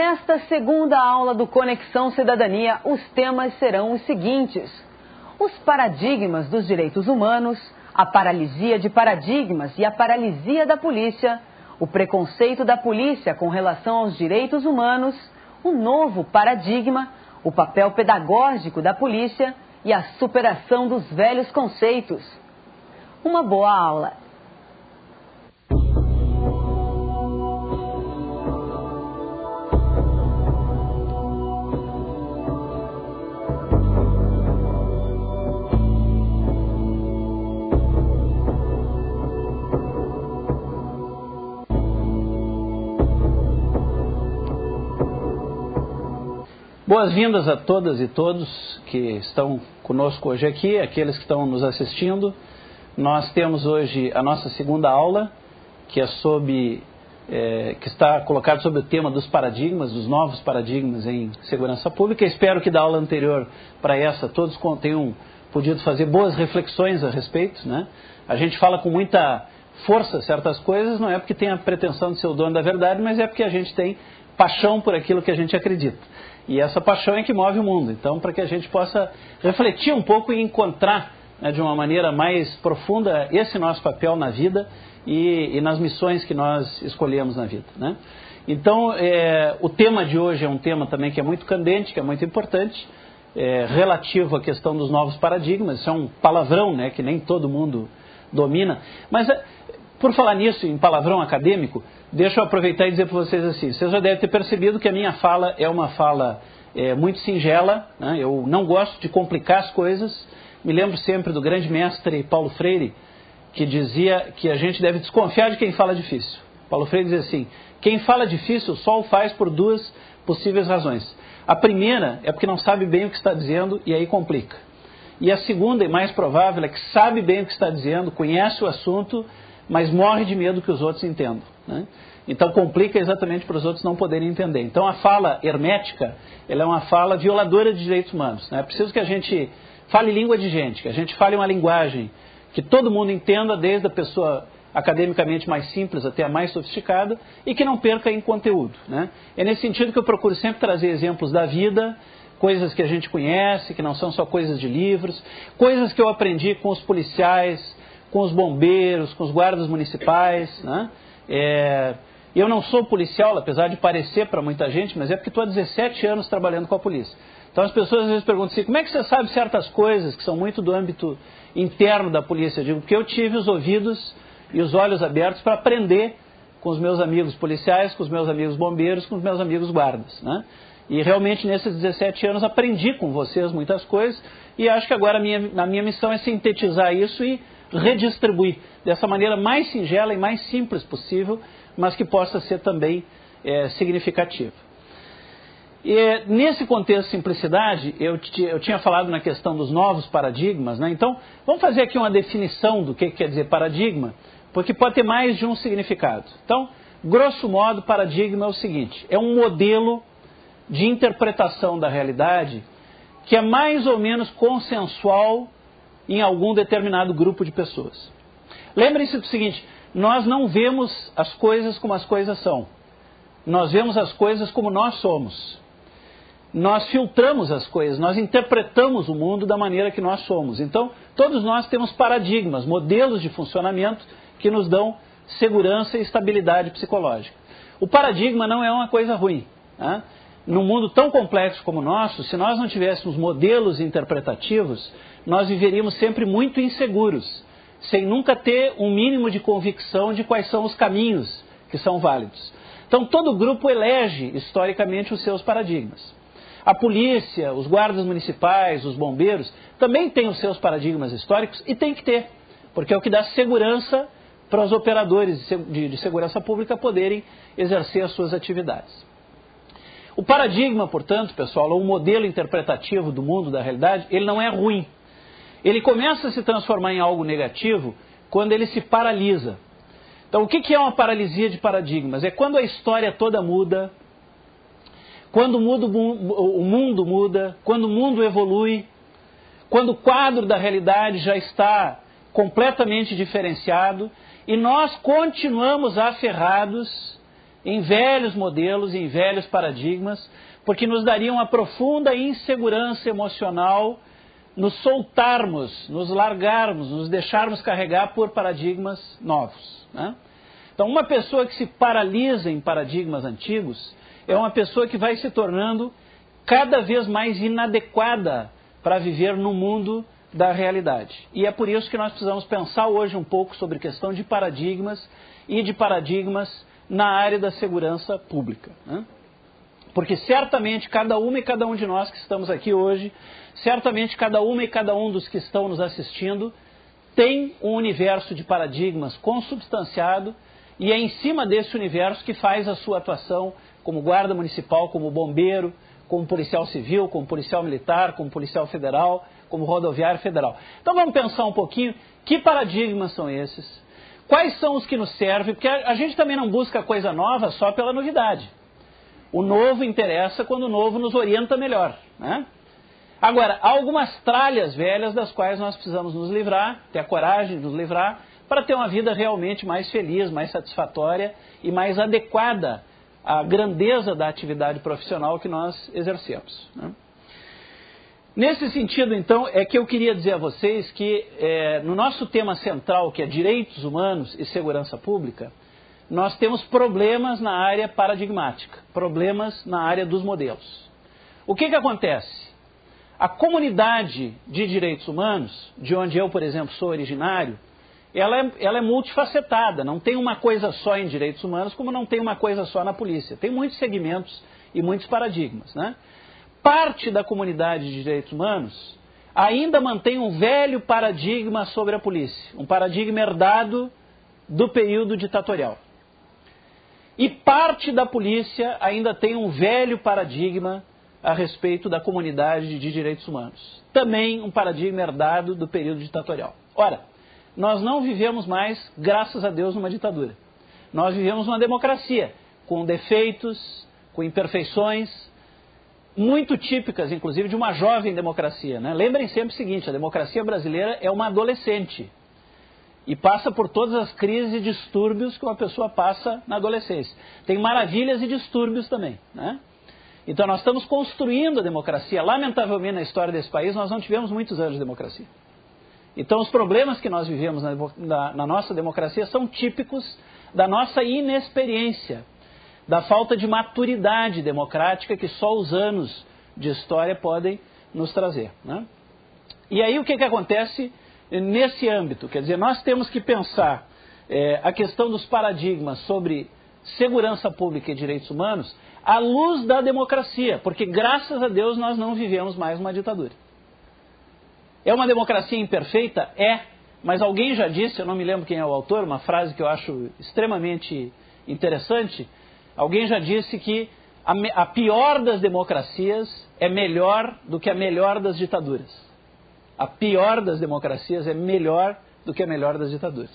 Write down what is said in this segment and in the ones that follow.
Nesta segunda aula do Conexão Cidadania, os temas serão os seguintes: os paradigmas dos direitos humanos, a paralisia de paradigmas e a paralisia da polícia, o preconceito da polícia com relação aos direitos humanos, o novo paradigma, o papel pedagógico da polícia e a superação dos velhos conceitos. Uma boa aula! Boas-vindas a todas e todos que estão conosco hoje aqui, aqueles que estão nos assistindo. Nós temos hoje a nossa segunda aula, que está colocada sobre o tema dos paradigmas, dos novos paradigmas em segurança pública. Espero que da aula anterior para essa todos tenham podido fazer boas reflexões a respeito, né? A gente fala com muita força certas coisas, não é porque tem a pretensão de ser o dono da verdade, mas é porque a gente tem paixão por aquilo que a gente acredita. E essa paixão é que move o mundo. Então, para que a gente possa refletir um pouco e encontrar, né, de uma maneira mais profunda esse nosso papel na vida e nas missões que nós escolhemos na vida, né? Então, o tema de hoje é um tema também que é muito candente, que é muito importante, relativo à questão dos novos paradigmas. Isso é um palavrão, né, que nem todo mundo domina. Mas, por falar nisso, em palavrão acadêmico, deixa eu aproveitar e dizer para vocês assim: vocês já devem ter percebido que a minha fala é uma fala muito singela, né? Eu não gosto de complicar as coisas. Me lembro sempre do grande mestre Paulo Freire, que dizia que a gente deve desconfiar de quem fala difícil. Paulo Freire dizia assim: quem fala difícil só o faz por duas possíveis razões. A primeira é porque não sabe bem o que está dizendo e aí complica. E a segunda, e mais provável, é que sabe bem o que está dizendo, conhece o assunto, mas morre de medo que os outros entendam, né? Então complica exatamente para os outros não poderem entender. Então a fala hermética, ela é uma fala violadora de direitos humanos, né? É preciso que a gente fale língua de gente, que a gente fale uma linguagem que todo mundo entenda, desde a pessoa academicamente mais simples até a mais sofisticada, e que não perca em conteúdo, né? É nesse sentido que eu procuro sempre trazer exemplos da vida, coisas que a gente conhece, que não são só coisas de livros, coisas que eu aprendi com os policiais, com os bombeiros, com os guardas municipais, né? Eu não sou policial, apesar de parecer para muita gente, mas é porque estou há 17 anos trabalhando com a polícia. Então as pessoas às vezes perguntam assim: como é que você sabe certas coisas que são muito do âmbito interno da polícia? Eu digo, porque eu tive os ouvidos e os olhos abertos para aprender com os meus amigos policiais, com os meus amigos bombeiros, com os meus amigos guardas, né? E realmente nesses 17 anos aprendi com vocês muitas coisas, e acho que agora a minha missão é sintetizar isso e redistribuir dessa maneira mais singela e mais simples possível, mas que possa ser também significativa. E nesse contexto de simplicidade, eu tinha falado na questão dos novos paradigmas, né? Então, vamos fazer aqui uma definição do que quer dizer paradigma, porque pode ter mais de um significado. Então, grosso modo, paradigma é o seguinte: é um modelo de interpretação da realidade que é mais ou menos consensual em algum determinado grupo de pessoas. Lembrem-se do seguinte: nós não vemos as coisas como as coisas são. Nós vemos as coisas como nós somos. Nós filtramos as coisas, nós interpretamos o mundo da maneira que nós somos. Então, todos nós temos paradigmas, modelos de funcionamento que nos dão segurança e estabilidade psicológica. O paradigma não é uma coisa ruim, né? Num mundo tão complexo como o nosso, se nós não tivéssemos modelos interpretativos, nós viveríamos sempre muito inseguros, sem nunca ter um mínimo de convicção de quais são os caminhos que são válidos. Então, todo grupo elege, historicamente, os seus paradigmas. A polícia, os guardas municipais, os bombeiros, também têm os seus paradigmas históricos, e tem que ter, porque é o que dá segurança para os operadores de segurança pública poderem exercer as suas atividades. O paradigma, portanto, pessoal, ou o modelo interpretativo do mundo, da realidade, ele não é ruim. Ele começa a se transformar em algo negativo quando ele se paralisa. Então, o que é uma paralisia de paradigmas? É quando a história toda muda, quando o mundo muda, quando o mundo evolui, quando o quadro da realidade já está completamente diferenciado e nós continuamos aferrados em velhos modelos, em velhos paradigmas, porque nos daria uma profunda insegurança emocional nos soltarmos, nos largarmos, nos deixarmos carregar por paradigmas novos, né? Então, uma pessoa que se paralisa em paradigmas antigos é uma pessoa que vai se tornando cada vez mais inadequada para viver no mundo da realidade. E é por isso que nós precisamos pensar hoje um pouco sobre questão de paradigmas e de paradigmas na área da segurança pública, né? Porque certamente cada uma e cada um de nós que estamos aqui hoje, certamente cada uma e cada um dos que estão nos assistindo, tem um universo de paradigmas consubstanciado e é em cima desse universo que faz a sua atuação como guarda municipal, como bombeiro, como policial civil, como policial militar, como policial federal, como rodoviário federal. Então vamos pensar um pouquinho que paradigmas são esses, quais são os que nos servem, porque a gente também não busca coisa nova só pela novidade. O novo interessa quando o novo nos orienta melhor, né? Agora, há algumas tralhas velhas das quais nós precisamos nos livrar, ter a coragem de nos livrar, para ter uma vida realmente mais feliz, mais satisfatória e mais adequada à grandeza da atividade profissional que nós exercemos, né? Nesse sentido, então, é que eu queria dizer a vocês que no nosso tema central, que é direitos humanos e segurança pública, nós temos problemas na área paradigmática, problemas na área dos modelos. O que acontece? A comunidade de direitos humanos, de onde eu, por exemplo, sou originário, ela é multifacetada, não tem uma coisa só em direitos humanos, como não tem uma coisa só na polícia. Tem muitos segmentos e muitos paradigmas, né? Parte da comunidade de direitos humanos ainda mantém um velho paradigma sobre a polícia, um paradigma herdado do período ditatorial. E parte da polícia ainda tem um velho paradigma a respeito da comunidade de direitos humanos. Também um paradigma herdado do período ditatorial. Ora, nós não vivemos mais, graças a Deus, numa ditadura. Nós vivemos uma democracia, com defeitos, com imperfeições, muito típicas, inclusive, de uma jovem democracia, né? Lembrem sempre o seguinte, a democracia brasileira é uma adolescente. E passa por todas as crises e distúrbios que uma pessoa passa na adolescência. Tem maravilhas e distúrbios também, né? Então nós estamos construindo a democracia. Lamentavelmente na história desse país nós não tivemos muitos anos de democracia. Então os problemas que nós vivemos na nossa democracia são típicos da nossa inexperiência, da falta de maturidade democrática que só os anos de história podem nos trazer, né? E aí o que acontece nesse âmbito? Quer dizer, nós temos que pensar a questão dos paradigmas sobre segurança pública e direitos humanos à luz da democracia, porque graças a Deus nós não vivemos mais uma ditadura. É uma democracia imperfeita? É, mas alguém já disse, eu não me lembro quem é o autor, uma frase que eu acho extremamente interessante, alguém já disse que a pior das democracias é melhor do que a melhor das ditaduras. A pior das democracias é melhor do que a melhor das ditaduras.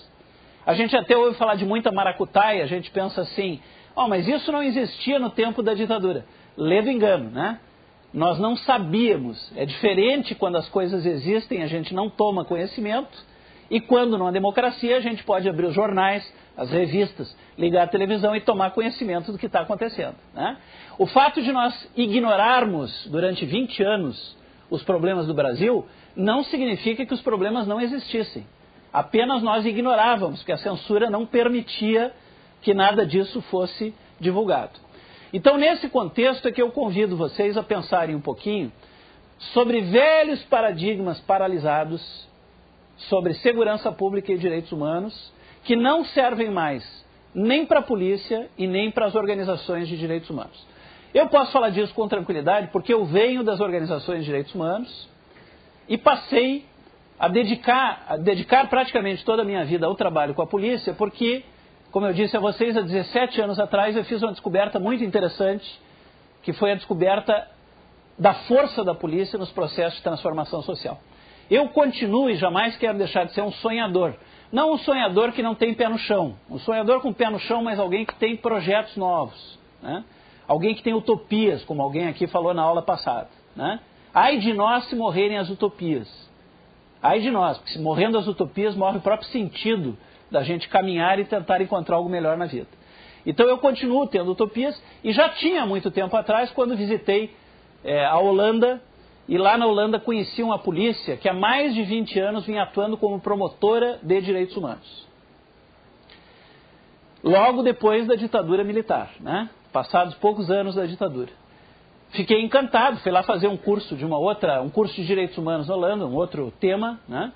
A gente até ouve falar de muita maracutaia, a gente pensa assim, mas isso não existia no tempo da ditadura. Lê do engano, né? Nós não sabíamos. É diferente quando as coisas existem, a gente não toma conhecimento, e quando numa democracia a gente pode abrir os jornais, as revistas, ligar a televisão e tomar conhecimento do que está acontecendo, né? O fato de nós ignorarmos durante 20 anos os problemas do Brasil não significa que os problemas não existissem. Apenas nós ignorávamos, porque a censura não permitia que nada disso fosse divulgado. Então, nesse contexto é que eu convido vocês a pensarem um pouquinho sobre velhos paradigmas paralisados sobre segurança pública e direitos humanos, que não servem mais nem para a polícia e nem para as organizações de direitos humanos. Eu posso falar disso com tranquilidade porque eu venho das organizações de direitos humanos e passei a dedicar praticamente toda a minha vida ao trabalho com a polícia, porque, como eu disse a vocês, há 17 anos atrás eu fiz uma descoberta muito interessante, que foi a descoberta da força da polícia nos processos de transformação social. Eu continuo e jamais quero deixar de ser um sonhador. Não um sonhador que não tem pé no chão. Um sonhador com pé no chão, mas alguém que tem projetos novos, né? Alguém que tem utopias, como alguém aqui falou na aula passada, né? Ai de nós se morrerem as utopias. Ai de nós, porque se morrendo as utopias, morre o próprio sentido da gente caminhar e tentar encontrar algo melhor na vida. Então eu continuo tendo utopias e já tinha muito tempo atrás, quando visitei a Holanda, e lá na Holanda conheci uma polícia que há mais de 20 anos vinha atuando como promotora de direitos humanos. Logo depois da ditadura militar, né? Passados poucos anos da ditadura. Fiquei encantado, fui lá fazer um curso um curso de direitos humanos na Holanda, um outro tema, né?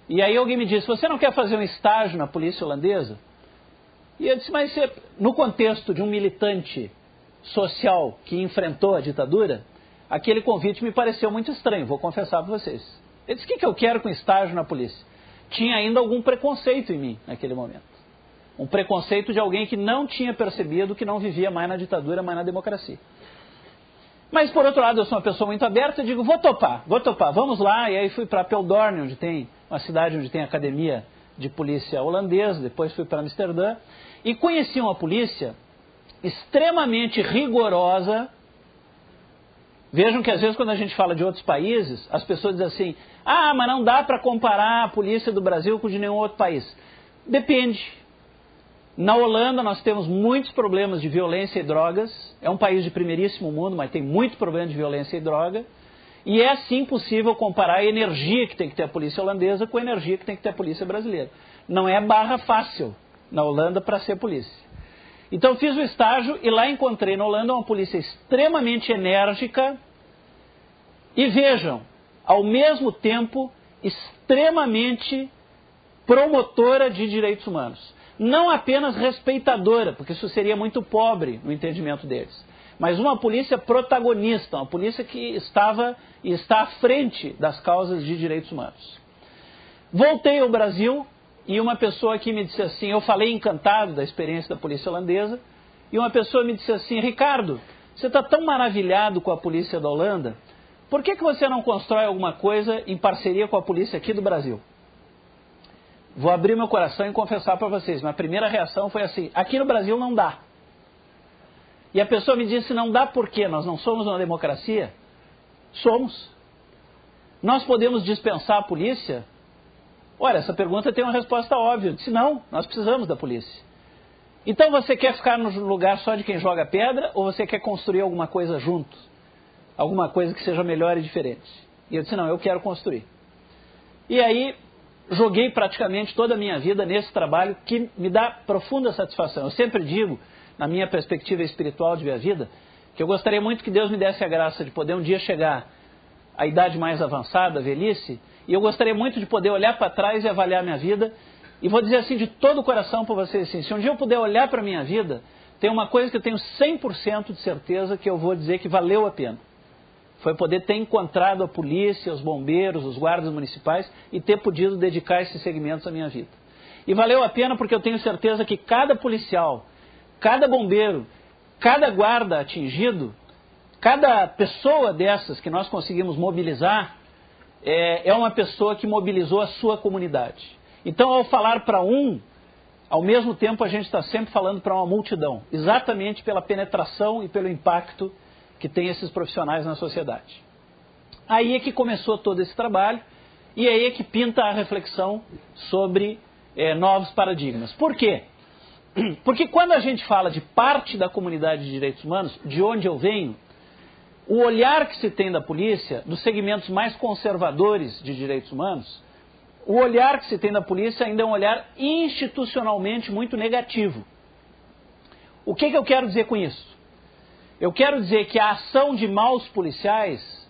E aí alguém me disse, você não quer fazer um estágio na polícia holandesa? E eu disse, mas no contexto de um militante social que enfrentou a ditadura, aquele convite me pareceu muito estranho, vou confessar para vocês. Eu disse, o que eu quero com estágio na polícia? Tinha ainda algum preconceito em mim naquele momento. Um preconceito de alguém que não tinha percebido que não vivia mais na ditadura, mais na democracia. Mas, por outro lado, eu sou uma pessoa muito aberta e digo, vou topar, vamos lá. E aí fui para Apeldoorn, onde tem uma cidade onde tem academia de polícia holandesa, depois fui para Amsterdã, e conheci uma polícia extremamente rigorosa. Vejam que às vezes quando a gente fala de outros países, as pessoas dizem assim, mas não dá para comparar a polícia do Brasil com de nenhum outro país. Depende. Na Holanda nós temos muitos problemas de violência e drogas, é um país de primeiríssimo mundo, mas tem muito problema de violência e droga, e é sim possível comparar a energia que tem que ter a polícia holandesa com a energia que tem que ter a polícia brasileira. Não é barra fácil na Holanda para ser polícia. Então fiz o estágio e lá encontrei na Holanda uma polícia extremamente enérgica e, vejam, ao mesmo tempo extremamente promotora de direitos humanos. Não apenas respeitadora, porque isso seria muito pobre no entendimento deles, mas uma polícia protagonista, uma polícia que estava e está à frente das causas de direitos humanos. Voltei ao Brasil e uma pessoa aqui me disse assim, eu falei encantado da experiência da polícia holandesa, e uma pessoa me disse assim, Ricardo, você está tão maravilhado com a polícia da Holanda, por que você não constrói alguma coisa em parceria com a polícia aqui do Brasil? Vou abrir meu coração e confessar para vocês, minha primeira reação foi assim, aqui no Brasil não dá. E a pessoa me disse, não dá por quê? Nós não somos uma democracia? Somos. Nós podemos dispensar a polícia? Olha, essa pergunta tem uma resposta óbvia. Eu disse, não, nós precisamos da polícia. Então você quer ficar no lugar só de quem joga pedra ou você quer construir alguma coisa junto? Alguma coisa que seja melhor e diferente? E eu disse, não, eu quero construir. E aí joguei praticamente toda a minha vida nesse trabalho que me dá profunda satisfação. Eu sempre digo, na minha perspectiva espiritual de minha vida, que eu gostaria muito que Deus me desse a graça de poder um dia chegar à idade mais avançada, a velhice, e eu gostaria muito de poder olhar para trás e avaliar minha vida, e vou dizer assim de todo o coração para vocês assim, se um dia eu puder olhar para a minha vida, tem uma coisa que eu tenho 100% de certeza que eu vou dizer que valeu a pena. Foi poder ter encontrado a polícia, os bombeiros, os guardas municipais e ter podido dedicar esses segmentos à minha vida. E valeu a pena porque eu tenho certeza que cada policial, cada bombeiro, cada guarda atingido, cada pessoa dessas que nós conseguimos mobilizar, é uma pessoa que mobilizou a sua comunidade. Então, ao falar para um, ao mesmo tempo a gente está sempre falando para uma multidão, exatamente pela penetração e pelo impacto que tem esses profissionais na sociedade. Aí é que começou todo esse trabalho e aí é que pinta a reflexão sobre novos paradigmas. Por quê? Porque quando a gente fala de parte da comunidade de direitos humanos, de onde eu venho, o olhar que se tem da polícia, dos segmentos mais conservadores de direitos humanos, o olhar que se tem da polícia ainda é um olhar institucionalmente muito negativo. O que eu quero dizer com isso? Eu quero dizer que a ação de maus policiais,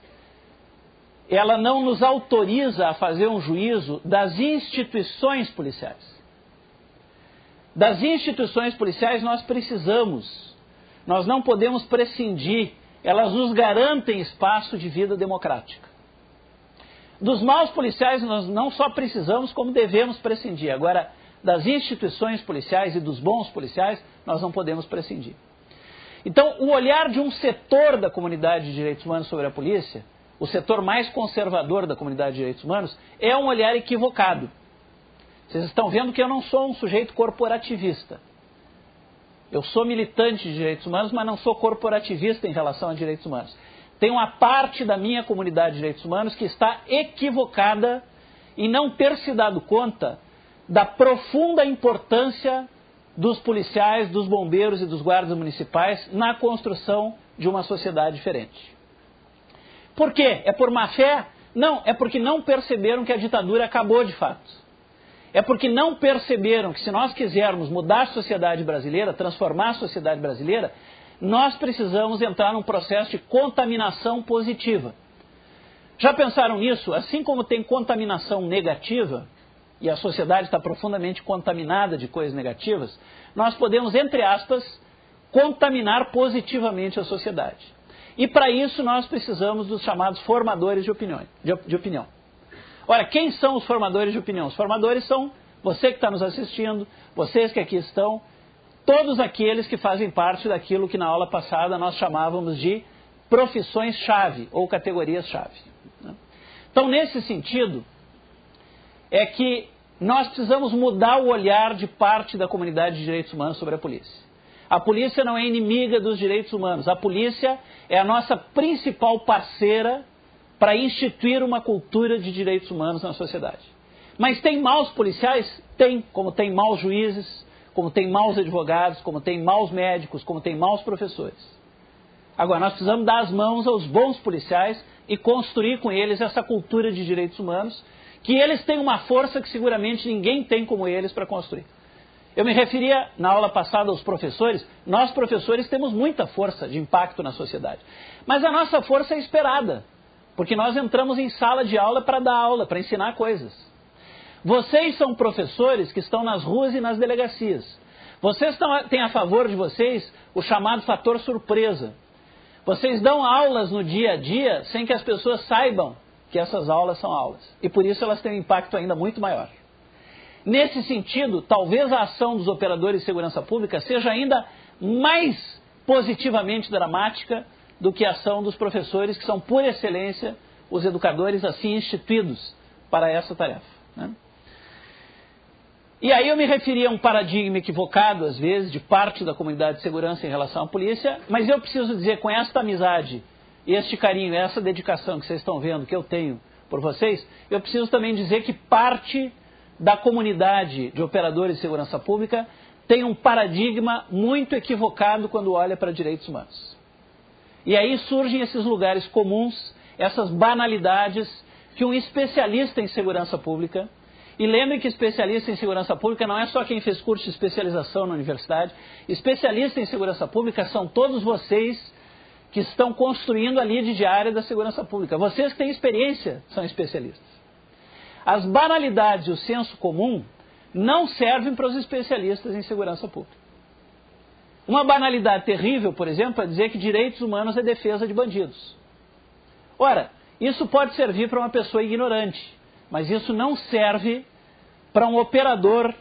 ela não nos autoriza a fazer um juízo das instituições policiais. Das instituições policiais nós precisamos, nós não podemos prescindir, elas nos garantem espaço de vida democrática. Dos maus policiais nós não só precisamos, como devemos prescindir. Agora, das instituições policiais e dos bons policiais, nós não podemos prescindir. Então, o olhar de um setor da comunidade de direitos humanos sobre a polícia, o setor mais conservador da comunidade de direitos humanos, é um olhar equivocado. Vocês estão vendo que eu não sou um sujeito corporativista. Eu sou militante de direitos humanos, mas não sou corporativista em relação a direitos humanos. Tem uma parte da minha comunidade de direitos humanos que está equivocada em não ter se dado conta da profunda importância dos policiais, dos bombeiros e dos guardas municipais na construção de uma sociedade diferente. Por quê? É por má fé? Não, é porque não perceberam que a ditadura acabou de fato. É porque não perceberam que se nós quisermos mudar a sociedade brasileira, transformar a sociedade brasileira, nós precisamos entrar num processo de contaminação positiva. Já pensaram nisso? Assim como tem contaminação negativa, e a sociedade está profundamente contaminada de coisas negativas, nós podemos, entre aspas, contaminar positivamente a sociedade. E para isso nós precisamos dos chamados formadores de opinião. Ora, quem são os formadores de opinião? Os formadores são você que está nos assistindo, vocês que aqui estão, todos aqueles que fazem parte daquilo que na aula passada nós chamávamos de profissões-chave ou categorias-chave. Então, nesse sentido, é que nós precisamos mudar o olhar de parte da comunidade de direitos humanos sobre a polícia. A polícia não é inimiga dos direitos humanos. A polícia é a nossa principal parceira para instituir uma cultura de direitos humanos na sociedade. Mas tem maus policiais? Tem, como tem maus juízes, como tem maus advogados, como tem maus médicos, como tem maus professores. Agora, nós precisamos dar as mãos aos bons policiais e construir com eles essa cultura de direitos humanos, que eles têm uma força que seguramente ninguém tem como eles para construir. Eu me referia na aula passada aos professores. Nós, professores, temos muita força de impacto na sociedade. Mas a nossa força é esperada, porque nós entramos em sala de aula para dar aula, para ensinar coisas. Vocês são professores que estão nas ruas e nas delegacias. Vocês têm a favor de vocês o chamado fator surpresa. Vocês dão aulas no dia a dia sem que as pessoas saibam que essas aulas são aulas. E por isso elas têm um impacto ainda muito maior. Nesse sentido, talvez a ação dos operadores de segurança pública seja ainda mais positivamente dramática do que a ação dos professores, que são, por excelência, os educadores assim instituídos para essa tarefa, né? E aí eu me referi a um paradigma equivocado, às vezes, de parte da comunidade de segurança em relação à polícia, mas eu preciso dizer, com esta amizade, este carinho, essa dedicação que vocês estão vendo, que eu tenho por vocês, eu preciso também dizer que parte da comunidade de operadores de segurança pública tem um paradigma muito equivocado quando olha para direitos humanos. E aí surgem esses lugares comuns, essas banalidades que um especialista em segurança pública, e lembre que especialista em segurança pública não é só quem fez curso de especialização na universidade, especialista em segurança pública são todos vocês que estão construindo a lide diária da segurança pública. Vocês que têm experiência são especialistas. As banalidades e o senso comum não servem para os especialistas em segurança pública. Uma banalidade terrível, por exemplo, é dizer que direitos humanos é defesa de bandidos. Ora, isso pode servir para uma pessoa ignorante, mas isso não serve para um operador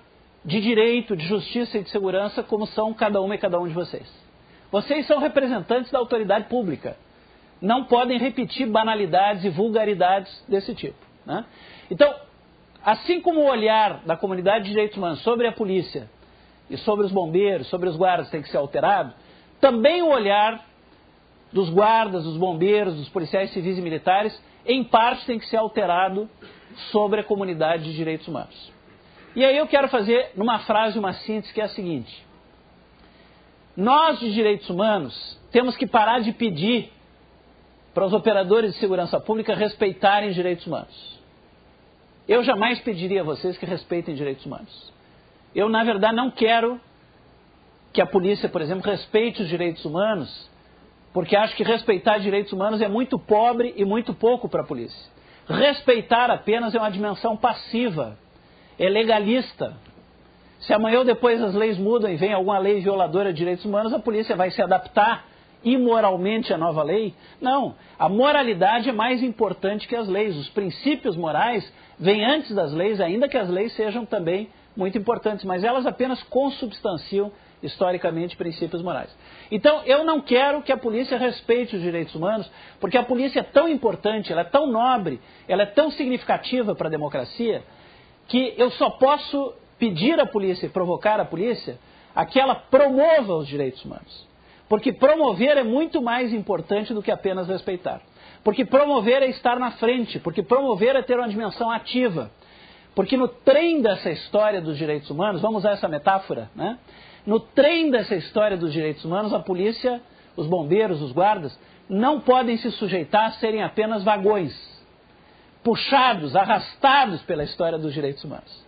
de direito, de justiça e de segurança, como são cada uma e cada um de vocês. Vocês são representantes da autoridade pública. Não podem repetir banalidades e vulgaridades desse tipo, né? Então, assim como o olhar da comunidade de direitos humanos sobre a polícia e sobre os bombeiros, sobre os guardas tem que ser alterado, também o olhar dos guardas, dos bombeiros, dos policiais civis e militares, em parte tem que ser alterado sobre a comunidade de direitos humanos. E aí eu quero fazer, numa frase, uma síntese que é a seguinte: nós de direitos humanos temos que parar de pedir para os operadores de segurança pública respeitarem direitos humanos. Eu jamais pediria a vocês que respeitem direitos humanos. Eu, na verdade, não quero que a polícia, por exemplo, respeite os direitos humanos, porque acho que respeitar direitos humanos é muito pobre e muito pouco para a polícia. Respeitar apenas é uma dimensão passiva, é legalista. Se amanhã ou depois as leis mudam e vem alguma lei violadora de direitos humanos, a polícia vai se adaptar imoralmente à nova lei? Não, a moralidade é mais importante que as leis. Os princípios morais vêm antes das leis, ainda que as leis sejam também muito importantes, mas elas apenas consubstanciam historicamente princípios morais. Então, eu não quero que a polícia respeite os direitos humanos, porque a polícia é tão importante, ela é tão nobre, ela é tão significativa para a democracia, que eu só posso pedir à polícia e provocar a polícia a que ela promova os direitos humanos. Porque promover é muito mais importante do que apenas respeitar. Porque promover é estar na frente, porque promover é ter uma dimensão ativa. Porque no trem dessa história dos direitos humanos, vamos usar essa metáfora, né? No trem dessa história dos direitos humanos, a polícia, os bombeiros, os guardas, não podem se sujeitar a serem apenas vagões, puxados, arrastados pela história dos direitos humanos.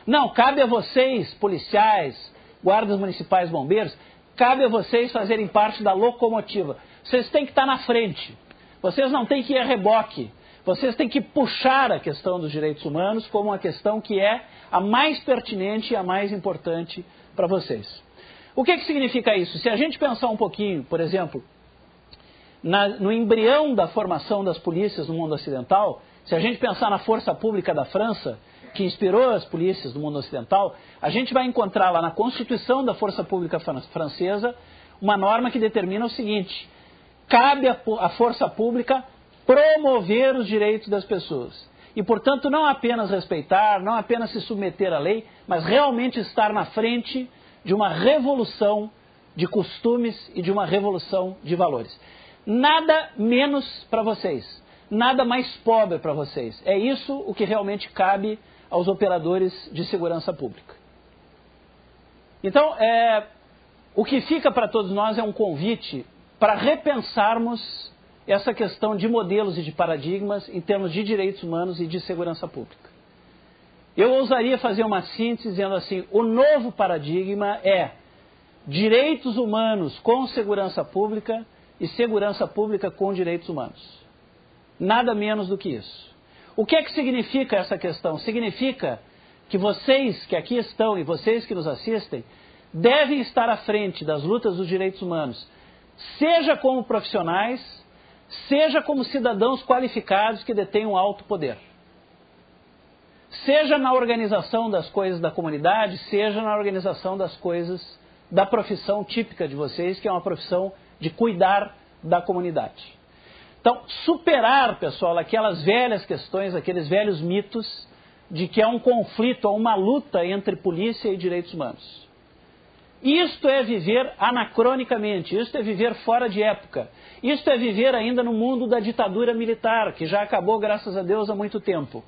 Não, cabe a vocês, policiais, guardas municipais, bombeiros, cabe a vocês fazerem parte da locomotiva. Vocês têm que estar na frente, vocês não têm que ir a reboque. Vocês têm que puxar a questão dos direitos humanos como uma questão que é a mais pertinente e a mais importante para vocês. O que significa isso? Se a gente pensar um pouquinho, por exemplo, no embrião da formação das polícias no mundo ocidental, se a gente pensar na força pública da França, que inspirou as polícias do mundo ocidental, a gente vai encontrar lá na Constituição da Força Pública Francesa uma norma que determina o seguinte: cabe à força pública promover os direitos das pessoas. E, portanto, não apenas respeitar, não apenas se submeter à lei, mas realmente estar na frente de uma revolução de costumes e de uma revolução de valores. Nada menos para vocês, nada mais pobre para vocês. É isso o que realmente cabe aos operadores de segurança pública. Então, o que fica para todos nós é um convite para repensarmos essa questão de modelos e de paradigmas em termos de direitos humanos e de segurança pública. Eu ousaria fazer uma síntese dizendo assim: o novo paradigma é direitos humanos com segurança pública e segurança pública com direitos humanos. Nada menos do que isso. O que é que significa essa questão? Significa que vocês que aqui estão e vocês que nos assistem devem estar à frente das lutas dos direitos humanos, seja como profissionais, seja como cidadãos qualificados que detêm um alto poder. Seja na organização das coisas da comunidade, seja na organização das coisas da profissão típica de vocês, que é uma profissão de cuidar da comunidade. Então, superar, pessoal, aquelas velhas questões, aqueles velhos mitos de que há um conflito, há uma luta entre polícia e direitos humanos. Isto é viver anacronicamente, isto é viver fora de época, isto é viver ainda no mundo da ditadura militar, que já acabou, graças a Deus, há muito tempo.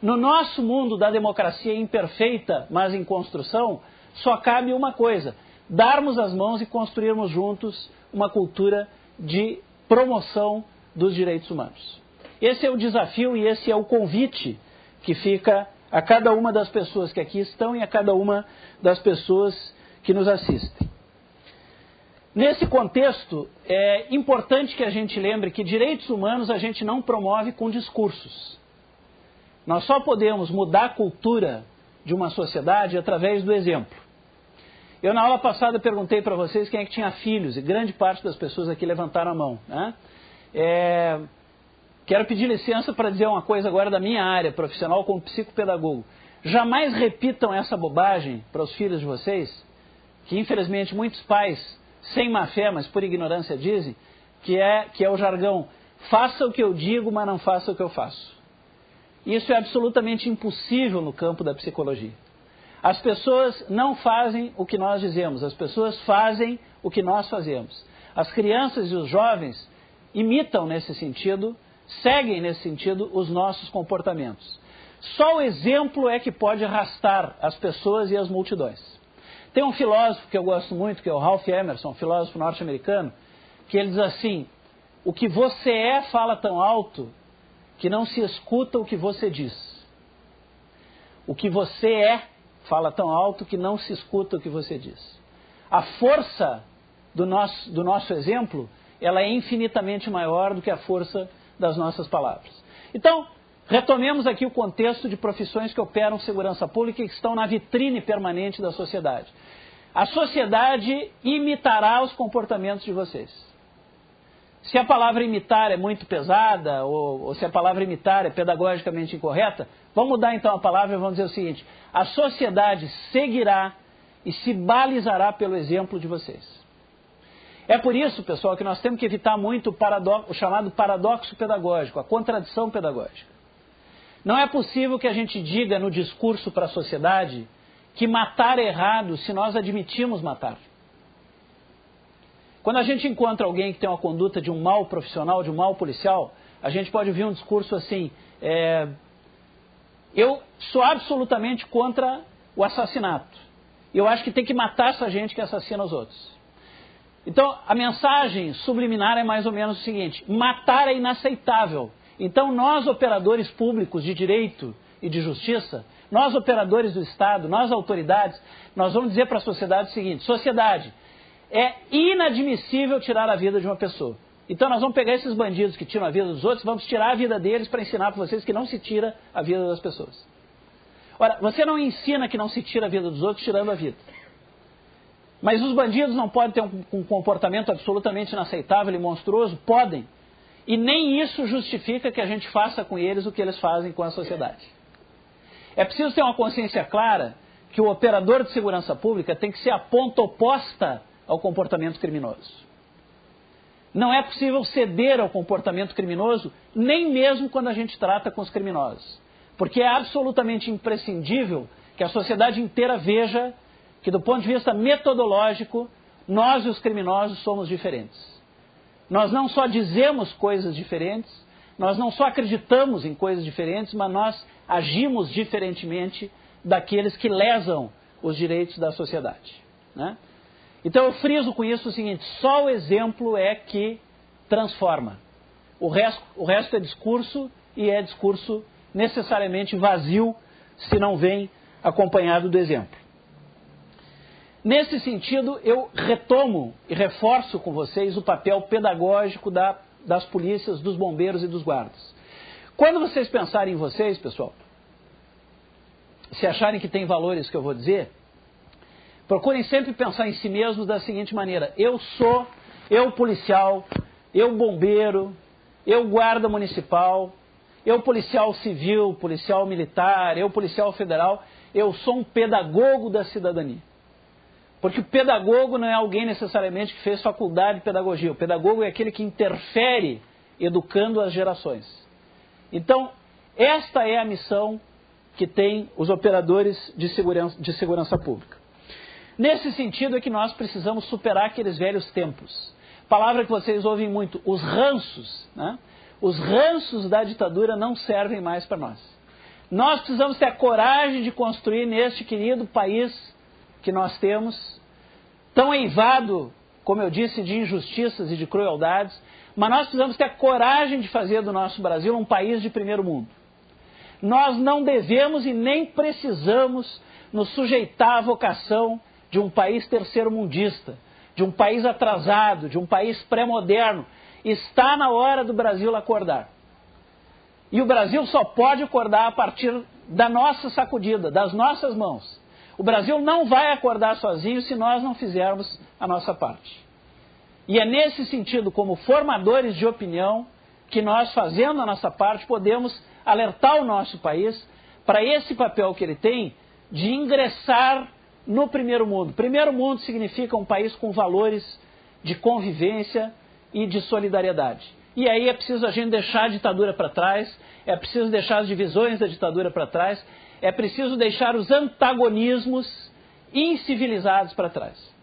No nosso mundo da democracia imperfeita, mas em construção, só cabe uma coisa: darmos as mãos e construirmos juntos uma cultura de promoção dos direitos humanos. Esse é o desafio e esse é o convite que fica a cada uma das pessoas que aqui estão e a cada uma das pessoas que nos assistem. Nesse contexto, é importante que a gente lembre que direitos humanos a gente não promove com discursos. Nós só podemos mudar a cultura de uma sociedade através do exemplo. Eu, na aula passada, perguntei para vocês quem é que tinha filhos, e grande parte das pessoas aqui levantaram a mão, né? Quero pedir licença para dizer uma coisa agora da minha área profissional como psicopedagogo. Jamais repitam essa bobagem para os filhos de vocês, que infelizmente muitos pais, sem má fé, mas por ignorância dizem, que é o jargão: faça o que eu digo, mas não faça o que eu faço. Isso é absolutamente impossível no campo da psicologia. As pessoas não fazem o que nós dizemos, as pessoas fazem o que nós fazemos. As crianças e os jovens imitam nesse sentido, seguem nesse sentido os nossos comportamentos. Só o exemplo é que pode arrastar as pessoas e as multidões. Tem um filósofo que eu gosto muito, que é o Ralph Emerson, um filósofo norte-americano, que ele diz assim: o que você é fala tão alto que não se escuta o que você diz. O que você é fala tão alto que não se escuta o que você diz. A força do nosso exemplo, ela é infinitamente maior do que a força das nossas palavras. Então, retomemos aqui o contexto de profissões que operam segurança pública e que estão na vitrine permanente da sociedade. A sociedade imitará os comportamentos de vocês. Se a palavra imitar é muito pesada, ou se a palavra imitar é pedagogicamente incorreta, vamos mudar então a palavra e vamos dizer o seguinte: a sociedade seguirá e se balizará pelo exemplo de vocês. É por isso, pessoal, que nós temos que evitar muito o chamado paradoxo pedagógico, a contradição pedagógica. Não é possível que a gente diga no discurso para a sociedade que matar é errado se nós admitimos matar. Quando a gente encontra alguém que tem uma conduta de um mau profissional, de um mau policial, a gente pode ouvir um discurso assim: Eu sou absolutamente contra o assassinato. Eu acho que tem que matar essa gente que assassina os outros. Então, a mensagem subliminar é mais ou menos o seguinte: matar é inaceitável. Então, nós, operadores públicos de direito e de justiça, nós, operadores do Estado, nós, autoridades, nós vamos dizer para a sociedade o seguinte: sociedade, é inadmissível tirar a vida de uma pessoa. Então, nós vamos pegar esses bandidos que tiram a vida dos outros, vamos tirar a vida deles para ensinar para vocês que não se tira a vida das pessoas. Ora, você não ensina que não se tira a vida dos outros tirando a vida. Mas os bandidos não podem ter um comportamento absolutamente inaceitável e monstruoso? Podem. E nem isso justifica que a gente faça com eles o que eles fazem com a sociedade. É preciso ter uma consciência clara que o operador de segurança pública tem que ser a ponta oposta ao comportamento criminoso. Não é possível ceder ao comportamento criminoso, nem mesmo quando a gente trata com os criminosos. Porque é absolutamente imprescindível que a sociedade inteira veja que, do ponto de vista metodológico, nós e os criminosos somos diferentes. Nós não só dizemos coisas diferentes, nós não só acreditamos em coisas diferentes, mas nós agimos diferentemente daqueles que lesam os direitos da sociedade, né? Então eu friso com isso o seguinte: só o exemplo é que transforma. O resto é discurso, e é discurso necessariamente vazio se não vem acompanhado do exemplo. Nesse sentido, eu retomo e reforço com vocês o papel pedagógico das polícias, dos bombeiros e dos guardas. Quando vocês pensarem em vocês, pessoal, se acharem que tem valores que eu vou dizer, procurem sempre pensar em si mesmos da seguinte maneira: eu policial, eu bombeiro, eu guarda municipal, eu policial civil, policial militar, eu policial federal, eu sou um pedagogo da cidadania. Porque o pedagogo não é alguém necessariamente que fez faculdade de pedagogia. O pedagogo é aquele que interfere educando as gerações. Então, esta é a missão que tem os operadores de segurança pública. Nesse sentido é que nós precisamos superar aqueles velhos tempos. Palavra que vocês ouvem muito: os ranços, né? Os ranços da ditadura não servem mais para nós. Nós precisamos ter a coragem de construir neste querido país que nós temos, tão eivado, como eu disse, de injustiças e de crueldades, mas nós precisamos ter a coragem de fazer do nosso Brasil um país de primeiro mundo. Nós não devemos e nem precisamos nos sujeitar à vocação de um país terceiro-mundista, de um país atrasado, de um país pré-moderno. Está na hora do Brasil acordar. E o Brasil só pode acordar a partir da nossa sacudida, das nossas mãos. O Brasil não vai acordar sozinho se nós não fizermos a nossa parte. E é nesse sentido, como formadores de opinião, que nós, fazendo a nossa parte, podemos alertar o nosso país para esse papel que ele tem de ingressar no primeiro mundo. Primeiro mundo significa um país com valores de convivência e de solidariedade. E aí é preciso a gente deixar a ditadura para trás, é preciso deixar as divisões da ditadura para trás, é preciso deixar os antagonismos incivilizados para trás.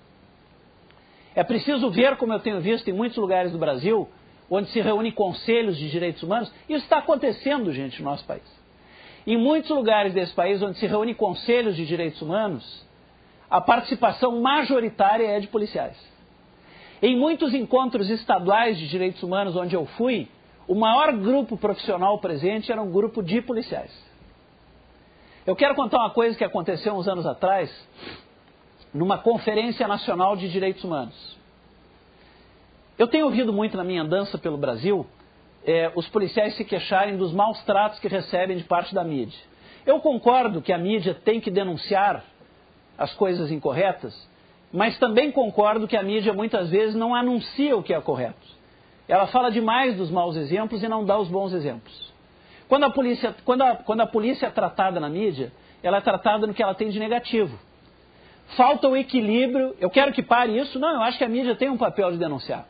É preciso ver, como eu tenho visto em muitos lugares do Brasil, onde se reúnem conselhos de direitos humanos, isso está acontecendo, gente, no nosso país. Em muitos lugares desse país, onde se reúnem conselhos de direitos humanos, a participação majoritária é de policiais. Em muitos encontros estaduais de direitos humanos onde eu fui, o maior grupo profissional presente era um grupo de policiais. Eu quero contar uma coisa que aconteceu uns anos atrás, numa Conferência Nacional de Direitos Humanos. Eu tenho ouvido muito na minha andança pelo Brasil, os policiais se queixarem dos maus tratos que recebem de parte da mídia. Eu concordo que a mídia tem que denunciar as coisas incorretas, mas também concordo que a mídia muitas vezes não anuncia o que é correto. Ela fala demais dos maus exemplos e não dá os bons exemplos. Quando a polícia é tratada na mídia, ela é tratada no que ela tem de negativo. Falta o equilíbrio, eu quero que pare isso, não, eu acho que a mídia tem um papel de denunciar.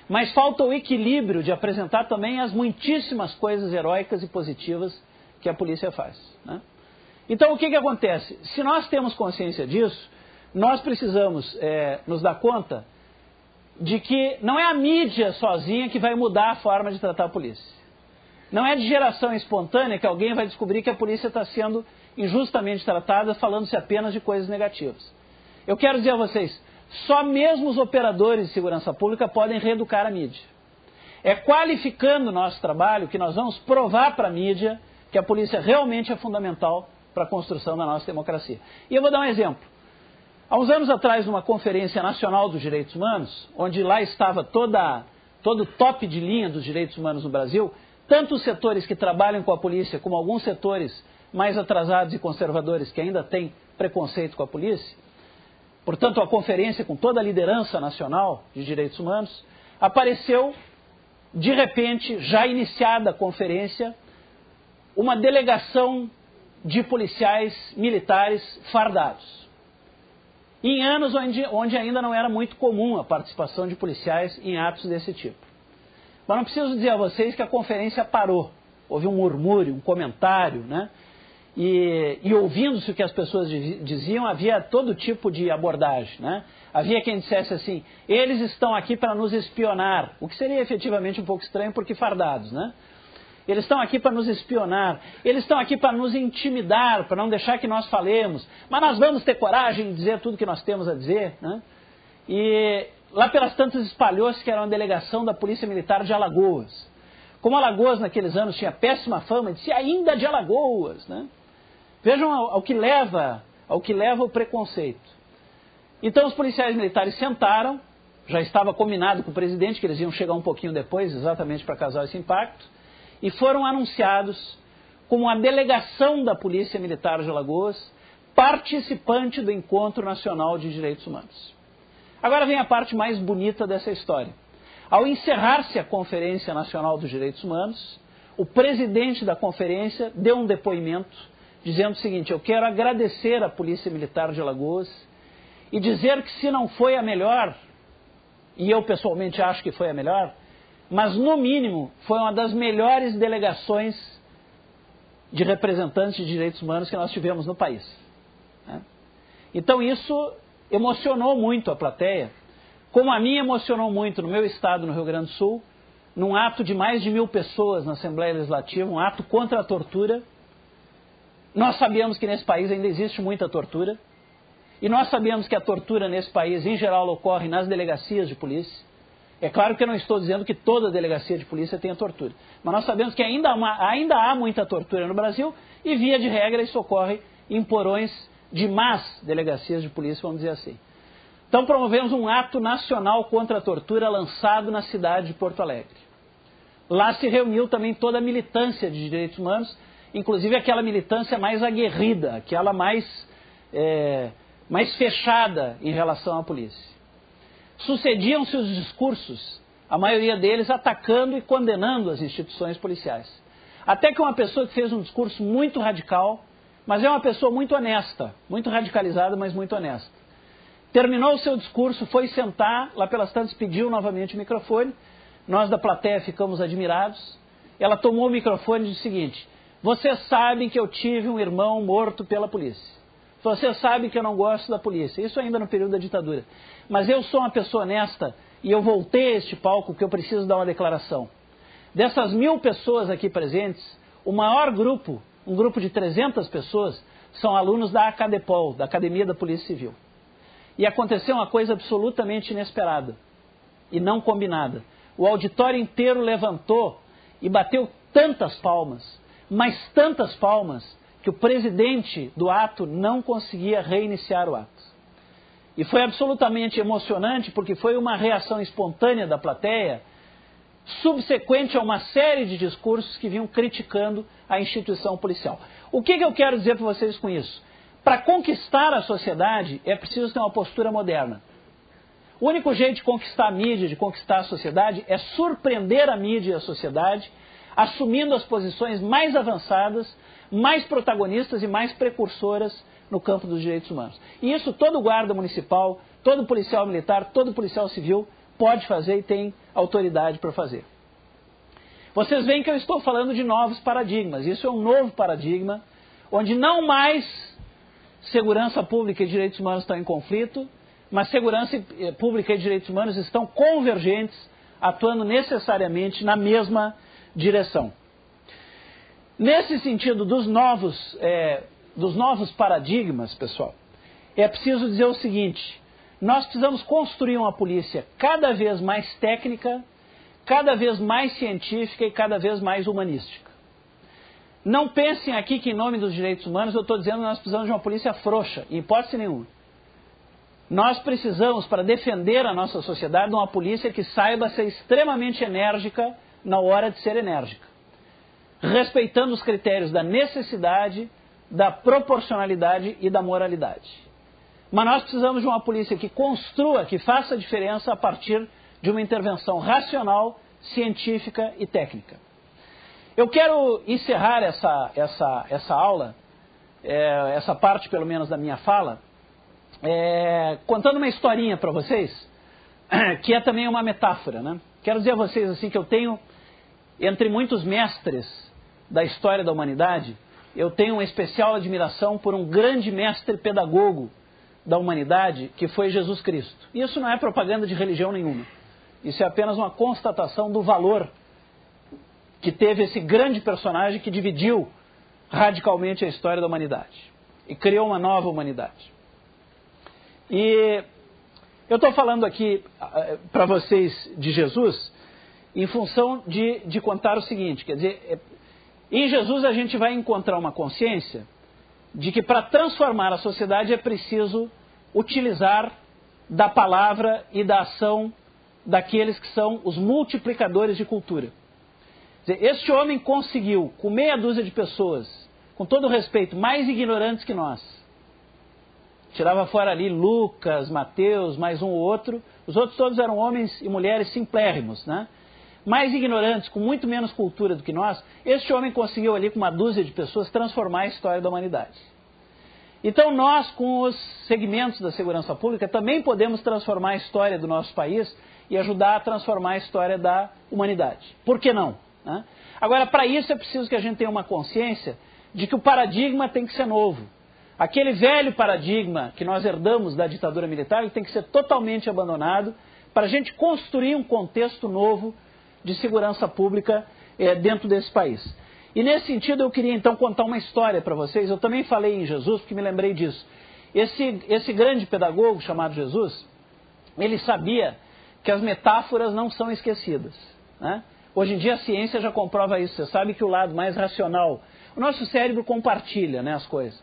Mas falta o equilíbrio de apresentar também as muitíssimas coisas heróicas e positivas que a polícia faz, né? Então o que acontece? Se nós temos consciência disso, nós precisamos nos dar conta de que não é a mídia sozinha que vai mudar a forma de tratar a polícia. Não é de geração espontânea que alguém vai descobrir que a polícia está sendo injustamente tratada, falando-se apenas de coisas negativas. Eu quero dizer a vocês, só mesmo os operadores de segurança pública podem reeducar a mídia. É qualificando o nosso trabalho que nós vamos provar para a mídia que a polícia realmente é fundamental para a construção da nossa democracia. E eu vou dar um exemplo. Há uns anos atrás, numa Conferência Nacional dos Direitos Humanos, onde lá estava todo o top de linha dos direitos humanos no Brasil, tanto os setores que trabalham com a polícia, como alguns setores mais atrasados e conservadores que ainda têm preconceito com a polícia, portanto, a conferência com toda a liderança nacional de direitos humanos, apareceu, de repente, já iniciada a conferência, uma delegação de policiais militares fardados. Em anos onde ainda não era muito comum a participação de policiais em atos desse tipo. Mas não preciso dizer a vocês que a conferência parou. Houve um murmúrio, um comentário, né? E ouvindo-se o que as pessoas diziam, havia todo tipo de abordagem, né? Havia quem dissesse assim, eles estão aqui para nos espionar, o que seria efetivamente um pouco estranho porque fardados, né? Eles estão aqui para nos espionar, eles estão aqui para nos intimidar, para não deixar que nós falemos, mas nós vamos ter coragem de dizer tudo que nós temos a dizer, né? E lá pelas tantas espalhou-se que era uma delegação da Polícia Militar de Alagoas. Como Alagoas naqueles anos tinha péssima fama, disse ainda de Alagoas, né? Vejam ao que leva o preconceito. Então os policiais militares sentaram, já estava combinado com o presidente que eles iam chegar um pouquinho depois, exatamente para causar esse impacto, e foram anunciados como a delegação da Polícia Militar de Alagoas, participante do Encontro Nacional de Direitos Humanos. Agora vem a parte mais bonita dessa história. Ao encerrar-se a Conferência Nacional dos Direitos Humanos, o presidente da conferência deu um depoimento dizendo o seguinte, eu quero agradecer à Polícia Militar de Alagoas e dizer que se não foi a melhor, e eu pessoalmente acho que foi a melhor, mas no mínimo foi uma das melhores delegações de representantes de direitos humanos que nós tivemos no país. Então isso emocionou muito a plateia, como a mim emocionou muito no meu estado, no Rio Grande do Sul, num ato de mais de 1000 pessoas na Assembleia Legislativa, um ato contra a tortura. Nós sabemos que nesse país ainda existe muita tortura, e nós sabemos que a tortura nesse país, em geral, ocorre nas delegacias de polícia. É claro que eu não estou dizendo que toda delegacia de polícia tenha tortura, mas nós sabemos que ainda há muita tortura no Brasil, e via de regra isso ocorre em porões de más delegacias de polícia, vamos dizer assim. Então promovemos um ato nacional contra a tortura lançado na cidade de Porto Alegre. Lá se reuniu também toda a militância de direitos humanos, inclusive aquela militância mais aguerrida, aquela mais fechada em relação à polícia. Sucediam-se os discursos, a maioria deles atacando e condenando as instituições policiais. Até que uma pessoa que fez um discurso muito radical, mas é uma pessoa muito honesta, muito radicalizada, mas muito honesta. Terminou o seu discurso, foi sentar, lá pelas tantas pediu novamente o microfone, nós da plateia ficamos admirados. Ela tomou o microfone e disse o seguinte, vocês sabem que eu tive um irmão morto pela polícia. Vocês sabem que eu não gosto da polícia, isso ainda no período da ditadura. Mas eu sou uma pessoa honesta e eu voltei a este palco porque eu preciso dar uma declaração. Dessas 1000 pessoas aqui presentes, o maior grupo, um grupo de 300 pessoas, são alunos da Acadepol, da Academia da Polícia Civil. E aconteceu uma coisa absolutamente inesperada e não combinada. O auditório inteiro levantou e bateu tantas palmas, mas tantas palmas, que o presidente do ato não conseguia reiniciar o ato. E foi absolutamente emocionante porque foi uma reação espontânea da plateia, subsequente a uma série de discursos que vinham criticando a instituição policial. O que eu quero dizer para vocês com isso? Para conquistar a sociedade é preciso ter uma postura moderna. O único jeito de conquistar a mídia, de conquistar a sociedade, é surpreender a mídia e a sociedade, assumindo as posições mais avançadas, mais protagonistas e mais precursoras no campo dos direitos humanos. E isso todo guarda municipal, todo policial militar, todo policial civil pode fazer e tem autoridade para fazer. Vocês veem que eu estou falando de novos paradigmas. Isso é um novo paradigma, onde não mais segurança pública e direitos humanos estão em conflito, mas segurança pública e direitos humanos estão convergentes, atuando necessariamente na mesma direção. Nesse sentido dos novos paradigmas, pessoal, é preciso dizer o seguinte: nós precisamos construir uma polícia cada vez mais técnica, cada vez mais científica e cada vez mais humanística. Não pensem aqui que em nome dos direitos humanos eu estou dizendo que nós precisamos de uma polícia frouxa, em hipótese nenhuma. Nós precisamos, para defender a nossa sociedade, de uma polícia que saiba ser extremamente enérgica na hora de ser enérgica, respeitando os critérios da necessidade, da proporcionalidade e da moralidade. Mas nós precisamos de uma polícia que construa, que faça a diferença a partir de uma intervenção racional, científica e técnica. Eu quero encerrar essa aula, essa parte pelo menos da minha fala, contando uma historinha para vocês, que é também uma metáfora, né? Quero dizer a vocês assim que eu tenho, entre muitos mestres da história da humanidade, eu tenho uma especial admiração por um grande mestre pedagogo da humanidade, que foi Jesus Cristo. Isso não é propaganda de religião nenhuma. Isso é apenas uma constatação do valor que teve esse grande personagem que dividiu radicalmente a história da humanidade e criou uma nova humanidade. E eu estou falando aqui para vocês de Jesus em função de contar o seguinte, quer dizer, em Jesus a gente vai encontrar uma consciência de que para transformar a sociedade é preciso utilizar da palavra e da ação daqueles que são os multiplicadores de cultura. Quer dizer, este homem conseguiu, com meia dúzia de pessoas, com todo respeito, mais ignorantes que nós, tirava fora ali Lucas, Mateus, mais um ou outro, os outros todos eram homens e mulheres simplérrimos, né? Mais ignorantes, com muito menos cultura do que nós, este homem conseguiu ali com uma dúzia de pessoas transformar a história da humanidade. Então nós, com os segmentos da segurança pública, também podemos transformar a história do nosso país e ajudar a transformar a história da humanidade. Por que não? Né? Agora, para isso é preciso que a gente tenha uma consciência de que o paradigma tem que ser novo. Aquele velho paradigma que nós herdamos da ditadura militar, ele tem que ser totalmente abandonado para a gente construir um contexto novo de segurança pública dentro desse país. E nesse sentido eu queria então contar uma história para vocês. Eu também falei em Jesus porque me lembrei disso. Esse grande pedagogo chamado Jesus, ele sabia que as metáforas não são esquecidas, né? Hoje em dia a ciência já comprova isso. Você sabe que o lado mais racional, o nosso cérebro compartilha, né, as coisas.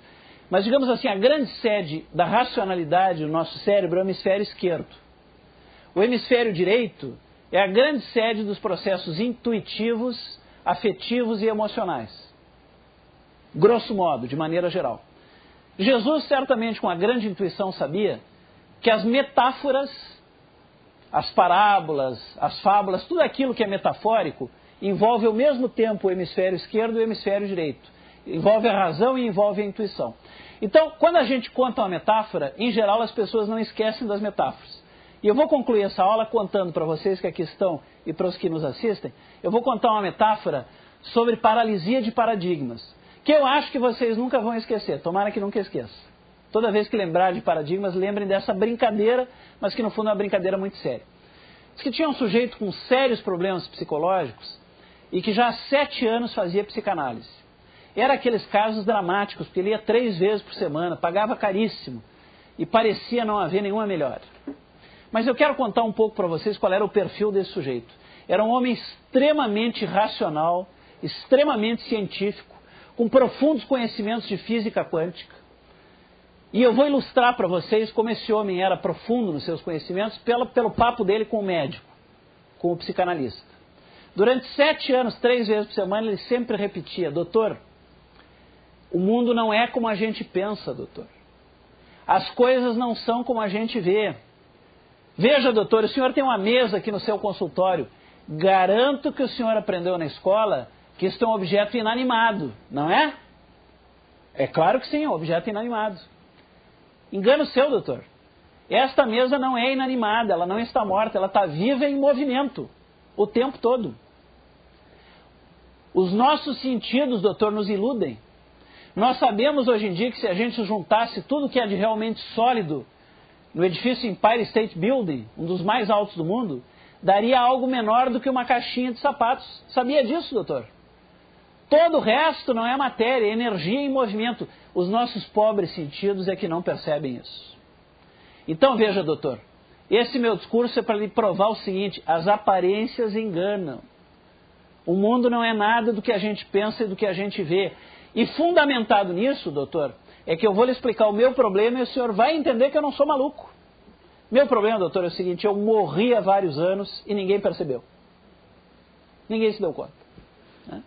Mas digamos assim, a grande sede da racionalidade do nosso cérebro é o hemisfério esquerdo. O hemisfério direito é a grande sede dos processos intuitivos, afetivos e emocionais. Grosso modo, de maneira geral. Jesus, certamente, com a grande intuição, sabia que as metáforas, as parábolas, as fábulas, tudo aquilo que é metafórico, envolve ao mesmo tempo o hemisfério esquerdo e o hemisfério direito. Envolve a razão e envolve a intuição. Então, quando a gente conta uma metáfora, em geral as pessoas não esquecem das metáforas. E eu vou concluir essa aula contando para vocês que aqui estão e para os que nos assistem, eu vou contar uma metáfora sobre paralisia de paradigmas, que eu acho que vocês nunca vão esquecer, tomara que nunca esqueçam. Toda vez que lembrar de paradigmas, lembrem dessa brincadeira, mas que no fundo é uma brincadeira muito séria. Diz que tinha um sujeito com sérios problemas psicológicos e que já há 7 anos fazia psicanálise. Era aqueles casos dramáticos, porque ele ia 3 vezes por semana, pagava caríssimo e parecia não haver nenhuma melhora. Mas eu quero contar um pouco para vocês qual era o perfil desse sujeito. Era um homem extremamente racional, extremamente científico, com profundos conhecimentos de física quântica. E eu vou ilustrar para vocês como esse homem era profundo nos seus conhecimentos pelo papo dele com o médico, com o psicanalista. Durante 7 anos, 3 vezes por semana, ele sempre repetia: doutor, o mundo não é como a gente pensa, doutor. As coisas não são como a gente vê. Veja, doutor, o senhor tem uma mesa aqui no seu consultório. Garanto que o senhor aprendeu na escola que isso é um objeto inanimado, não é? É claro que sim, é um objeto inanimado. Engano seu, doutor. Esta mesa não é inanimada, ela não está morta, ela está viva em movimento o tempo todo. Os nossos sentidos, doutor, nos iludem. Nós sabemos hoje em dia que se a gente juntasse tudo que é de realmente sólido no edifício Empire State Building, um dos mais altos do mundo, daria algo menor do que uma caixinha de sapatos. Sabia disso, doutor? Todo o resto não é matéria, é energia em movimento. Os nossos pobres sentidos é que não percebem isso. Então veja, doutor, esse meu discurso é para lhe provar o seguinte: as aparências enganam. O mundo não é nada do que a gente pensa e do que a gente vê. E fundamentado nisso, doutor, é que eu vou lhe explicar o meu problema e o senhor vai entender que eu não sou maluco. Meu problema, doutor, é o seguinte: eu morri há vários anos e ninguém percebeu. Ninguém se deu conta. Né?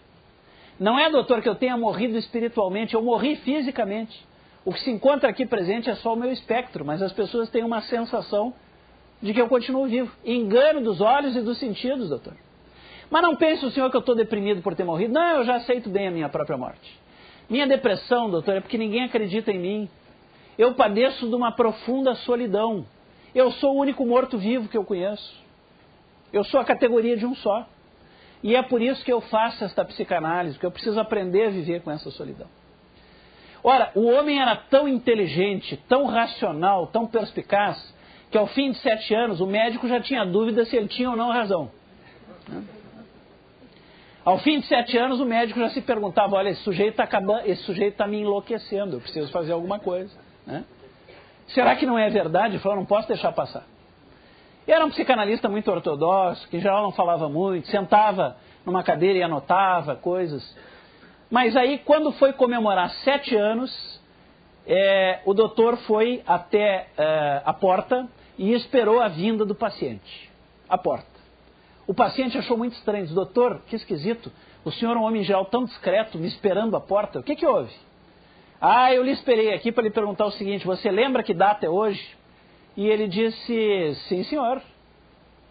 Não é, doutor, que eu tenha morrido espiritualmente, eu morri fisicamente. O que se encontra aqui presente é só o meu espectro, mas as pessoas têm uma sensação de que eu continuo vivo. Engano dos olhos e dos sentidos, doutor. Mas não pense o senhor que eu estou deprimido por ter morrido. Não, eu já aceito bem a minha própria morte. Minha depressão, doutor, é porque ninguém acredita em mim. Eu padeço de uma profunda solidão. Eu sou o único morto-vivo que eu conheço. Eu sou a categoria de um só. E é por isso que eu faço esta psicanálise, porque eu preciso aprender a viver com essa solidão. Ora, o homem era tão inteligente, tão racional, tão perspicaz, que ao fim de 7 anos o médico já tinha dúvida se ele tinha ou não razão. Ao fim de 7 anos o médico já se perguntava: olha, esse sujeito está me enlouquecendo, eu preciso fazer alguma coisa. Né? Será que não é verdade? Ele falou: não posso deixar passar. Era um psicanalista muito ortodoxo, que em geral não falava muito, sentava numa cadeira e anotava coisas. Mas aí, quando foi comemorar 7 anos, o doutor foi até a porta e esperou a vinda do paciente. A porta. O paciente achou muito estranho. Disse: doutor, que esquisito, o senhor é um homem em geral tão discreto, me esperando à porta. O que houve? Ah, eu lhe esperei aqui para lhe perguntar o seguinte: você lembra que data é hoje? E ele disse: sim, senhor.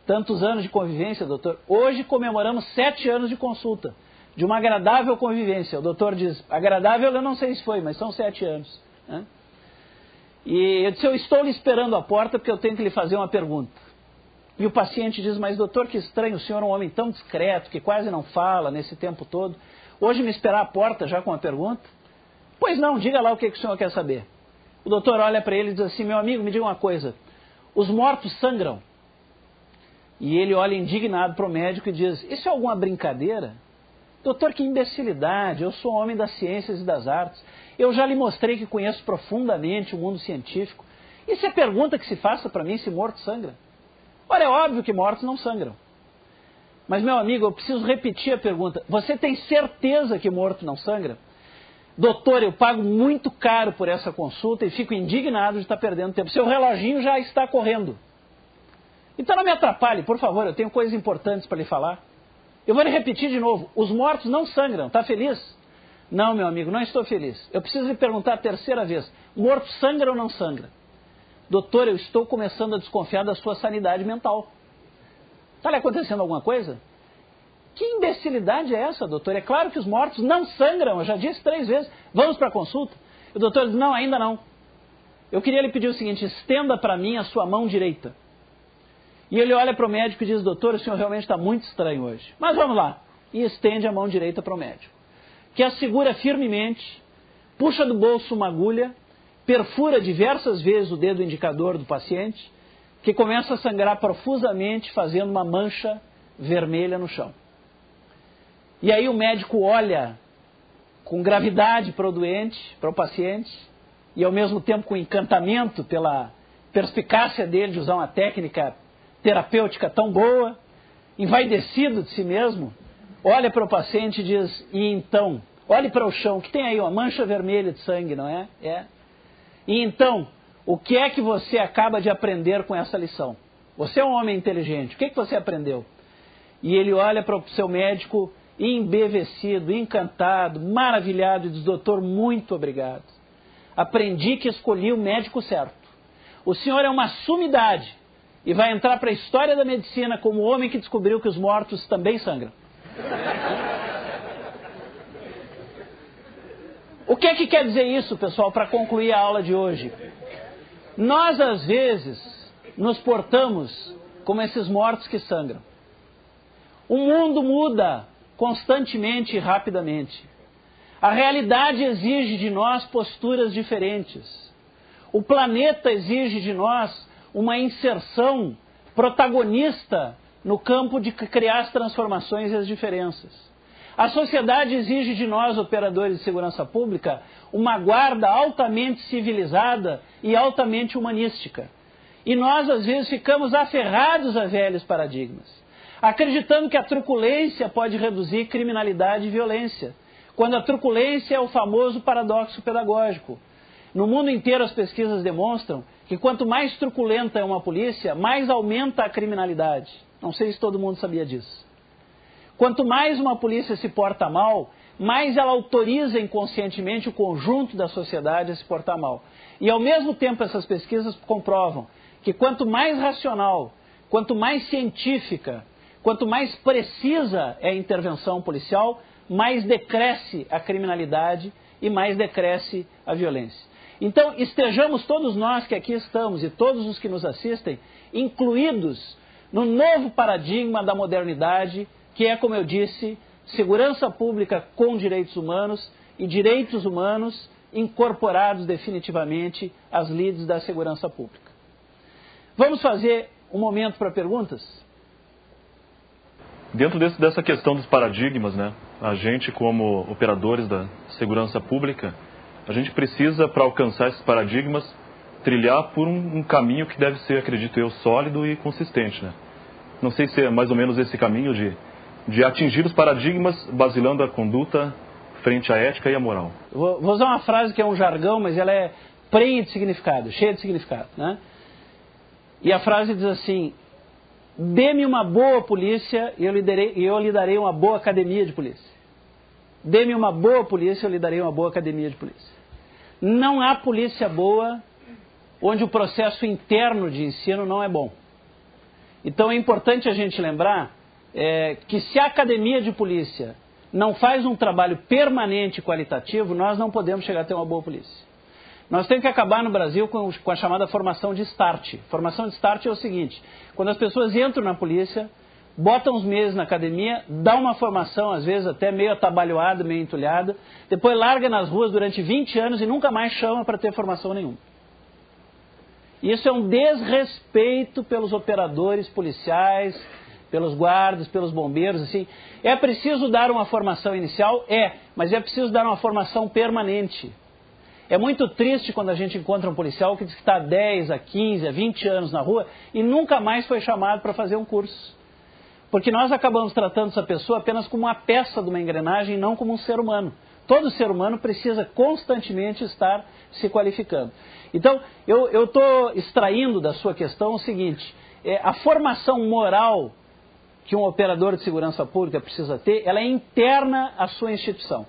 Tantos anos de convivência, doutor. Hoje comemoramos 7 anos de consulta, de uma agradável convivência. O doutor diz: agradável eu não sei se foi, mas são 7 anos. Né? E eu disse: eu estou lhe esperando à porta porque eu tenho que lhe fazer uma pergunta. E o paciente diz: mas doutor, que estranho, o senhor é um homem tão discreto, que quase não fala nesse tempo todo. Hoje me esperar à porta já com a pergunta? Pois não, diga lá o que o senhor quer saber. O doutor olha para ele e diz assim: meu amigo, me diga uma coisa, os mortos sangram? E ele olha indignado para o médico e diz: isso é alguma brincadeira? Doutor, que imbecilidade, eu sou homem das ciências e das artes, eu já lhe mostrei que conheço profundamente o mundo científico. Isso é pergunta que se faça para mim se morto sangra? Ora, é óbvio que mortos não sangram. Mas, meu amigo, eu preciso repetir a pergunta: você tem certeza que morto não sangra? Doutor, eu pago muito caro por essa consulta e fico indignado de estar perdendo tempo. Seu reloginho já está correndo. Então não me atrapalhe, por favor, eu tenho coisas importantes para lhe falar. Eu vou lhe repetir de novo: os mortos não sangram, está feliz? Não, meu amigo, não estou feliz. Eu preciso lhe perguntar a 3ª vez: morto sangra ou não sangra? Doutor, eu estou começando a desconfiar da sua sanidade mental. Está lhe acontecendo alguma coisa? Que imbecilidade é essa, doutor? É claro que os mortos não sangram, eu já disse 3 vezes. Vamos para a consulta? O doutor diz: não, ainda não. Eu queria lhe pedir o seguinte: estenda para mim a sua mão direita. E ele olha para o médico e diz: doutor, o senhor realmente está muito estranho hoje. Mas vamos lá. E estende a mão direita para o médico, que a segura firmemente, puxa do bolso uma agulha, perfura diversas vezes o dedo indicador do paciente, que começa a sangrar profusamente, fazendo uma mancha vermelha no chão. E aí o médico olha com gravidade para o doente, para o paciente, e ao mesmo tempo com encantamento pela perspicácia dele de usar uma técnica terapêutica tão boa, envaidecido de si mesmo, olha para o paciente e diz: e então, olhe para o chão, que tem aí uma mancha vermelha de sangue, não é? É. E então, o que é que você acaba de aprender com essa lição? Você é um homem inteligente, o que é que você aprendeu? E ele olha para o seu médico embevecido, encantado, maravilhado, e diz: doutor, muito obrigado. Aprendi que escolhi o médico certo. O senhor é uma sumidade e vai entrar para a história da medicina como o homem que descobriu que os mortos também sangram. O que é que quer dizer isso, pessoal, para concluir a aula de hoje? Nós, às vezes, nos portamos como esses mortos que sangram. O mundo muda constantemente e rapidamente. A realidade exige de nós posturas diferentes. O planeta exige de nós uma inserção protagonista no campo de criar as transformações e as diferenças. A sociedade exige de nós, operadores de segurança pública, uma guarda altamente civilizada e altamente humanística. E nós, às vezes, ficamos aferrados a velhos paradigmas, acreditando que a truculência pode reduzir criminalidade e violência, quando a truculência é o famoso paradoxo pedagógico. No mundo inteiro, as pesquisas demonstram que quanto mais truculenta é uma polícia, mais aumenta a criminalidade. Não sei se todo mundo sabia disso. Quanto mais uma polícia se porta mal, mais ela autoriza inconscientemente o conjunto da sociedade a se portar mal. E ao mesmo tempo essas pesquisas comprovam que quanto mais racional, quanto mais científica, quanto mais precisa é a intervenção policial, mais decresce a criminalidade e mais decresce a violência. Então, estejamos todos nós que aqui estamos e todos os que nos assistem incluídos no novo paradigma da modernidade, que é, como eu disse, segurança pública com direitos humanos e direitos humanos incorporados definitivamente às lides da segurança pública. Vamos fazer um momento para perguntas? Dentro dessa questão dos paradigmas, né, a gente como operadores da segurança pública, a gente precisa, para alcançar esses paradigmas, trilhar por um caminho que deve ser, acredito eu, sólido e consistente, né? Não sei se é mais ou menos esse caminho de atingir os paradigmas basilando a conduta frente à ética e à moral. Vou usar uma frase que é um jargão, mas ela é prenhe de significado, cheia de significado, né? E a frase diz assim: dê-me uma boa polícia e eu lhe darei uma boa academia de polícia. Dê-me uma boa polícia e eu lhe darei uma boa academia de polícia. Não há polícia boa onde o processo interno de ensino não é bom. Então é importante a gente lembrar que se a academia de polícia não faz um trabalho permanente e qualitativo, nós não podemos chegar a ter uma boa polícia. Nós temos que acabar no Brasil com a chamada formação de start. Formação de start é o seguinte: quando as pessoas entram na polícia, botam uns meses na academia, dá uma formação, às vezes até meio atabalhoada, meio entulhada, depois larga nas ruas durante 20 anos e nunca mais chama para ter formação nenhuma. Isso é um desrespeito pelos operadores policiais, pelos guardas, pelos bombeiros, assim. É preciso dar uma formação inicial? Mas é preciso dar uma formação permanente. É muito triste quando a gente encontra um policial que diz que está há 10, a 15, a 20 anos na rua e nunca mais foi chamado para fazer um curso. Porque nós acabamos tratando essa pessoa apenas como uma peça de uma engrenagem e não como um ser humano. Todo ser humano precisa constantemente estar se qualificando. Então, eu estou extraindo da sua questão o seguinte: a formação moral que um operador de segurança pública precisa ter, ela é interna à sua instituição.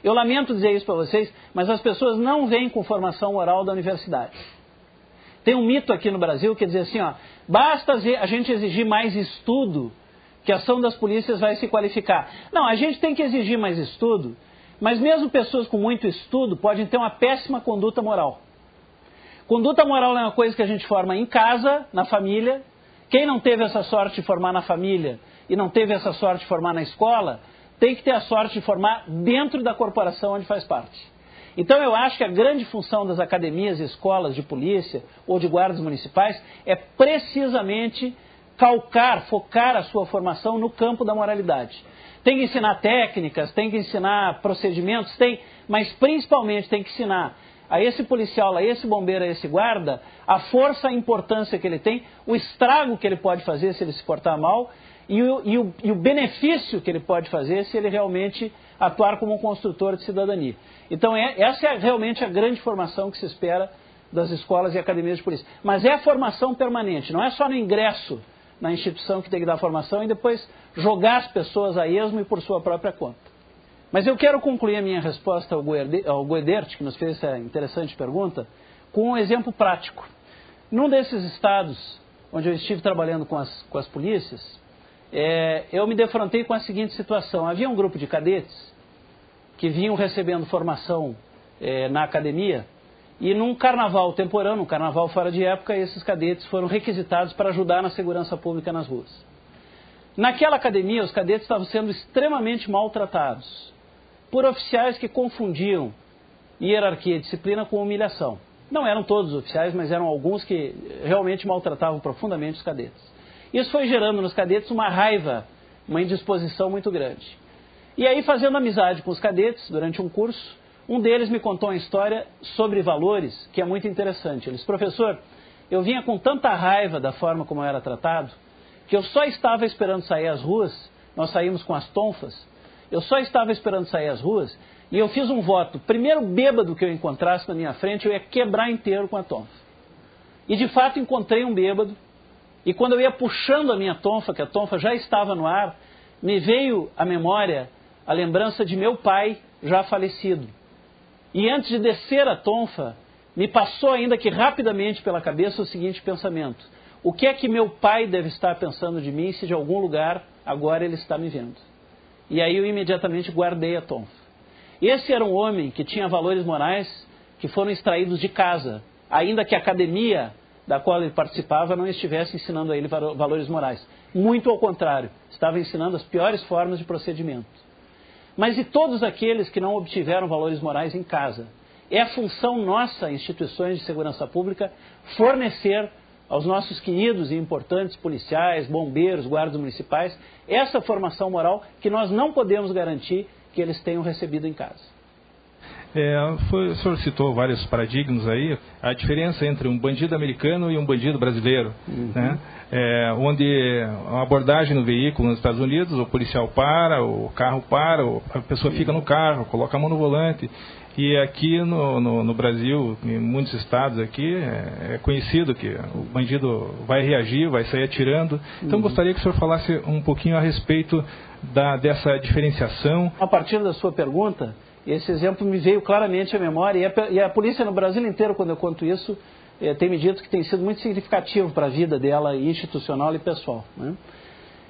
Eu lamento dizer isso para vocês, mas as pessoas não vêm com formação moral da universidade. Tem um mito aqui no Brasil que diz assim, basta a gente exigir mais estudo, que a ação das polícias vai se qualificar. Não, a gente tem que exigir mais estudo, mas mesmo pessoas com muito estudo podem ter uma péssima conduta moral. Conduta moral é uma coisa que a gente forma em casa, na família. Quem não teve essa sorte de formar na família e não teve essa sorte de formar na escola, tem que ter a sorte de formar dentro da corporação onde faz parte. Então eu acho que a grande função das academias e escolas de polícia ou de guardas municipais é precisamente focar a sua formação no campo da moralidade. Tem que ensinar técnicas, tem que ensinar procedimentos, mas principalmente tem que ensinar a esse policial, a esse bombeiro, a esse guarda, a força, a importância que ele tem, o estrago que ele pode fazer se ele se portar mal e o benefício que ele pode fazer se ele realmente atuar como um construtor de cidadania. Então essa é realmente a grande formação que se espera das escolas e academias de polícia. Mas é a formação permanente, não é só no ingresso na instituição que tem que dar formação e depois jogar as pessoas a esmo e por sua própria conta. Mas eu quero concluir a minha resposta ao Guedert, que nos fez essa interessante pergunta, com um exemplo prático. Num desses estados onde eu estive trabalhando com as polícias, eu me defrontei com a seguinte situação. Havia um grupo de cadetes que vinham recebendo formação na academia e num carnaval temporâneo, um carnaval fora de época, esses cadetes foram requisitados para ajudar na segurança pública nas ruas. Naquela academia, os cadetes estavam sendo extremamente maltratados por oficiais que confundiam hierarquia e disciplina com humilhação. Não eram todos os oficiais, mas eram alguns que realmente maltratavam profundamente os cadetes. Isso foi gerando nos cadetes uma raiva, uma indisposição muito grande. E aí, fazendo amizade com os cadetes durante um curso, um deles me contou uma história sobre valores que é muito interessante. Ele disse: professor, eu vinha com tanta raiva da forma como eu era tratado, que eu só estava esperando sair às ruas, nós saímos com as tonfas, eu só estava esperando sair às ruas, e eu fiz um voto: primeiro bêbado que eu encontrasse na minha frente, eu ia quebrar inteiro com a tonfa. E de fato encontrei um bêbado, e quando eu ia puxando a minha tonfa, que a tonfa já estava no ar, me veio à memória a lembrança de meu pai já falecido. E antes de descer a tonfa, me passou ainda que rapidamente pela cabeça o seguinte pensamento: o que é que meu pai deve estar pensando de mim se de algum lugar agora ele está me vendo? E aí eu imediatamente guardei a tonfa. Esse era um homem que tinha valores morais que foram extraídos de casa, ainda que a academia da qual ele participava não estivesse ensinando a ele valores morais. Muito ao contrário, estava ensinando as piores formas de procedimento. Mas e todos aqueles que não obtiveram valores morais em casa? É a função nossa, instituições de segurança pública, fornecer aos nossos queridos e importantes policiais, bombeiros, guardas municipais, essa formação moral que nós não podemos garantir que eles tenham recebido em casa. O senhor citou vários paradigmas aí, a diferença entre um bandido americano e um bandido brasileiro, né? Onde a abordagem no veículo nos Estados Unidos, o policial para, o carro para, a pessoa fica no carro, coloca a mão no volante. E aqui no Brasil, em muitos estados aqui, é conhecido que o bandido vai reagir, vai sair atirando. Então gostaria que o senhor falasse um pouquinho a respeito dessa diferenciação. A partir da sua pergunta, esse exemplo me veio claramente à memória, e a polícia no Brasil inteiro, quando eu conto isso, tem me dito que tem sido muito significativo para a vida dela, institucional e pessoal, né?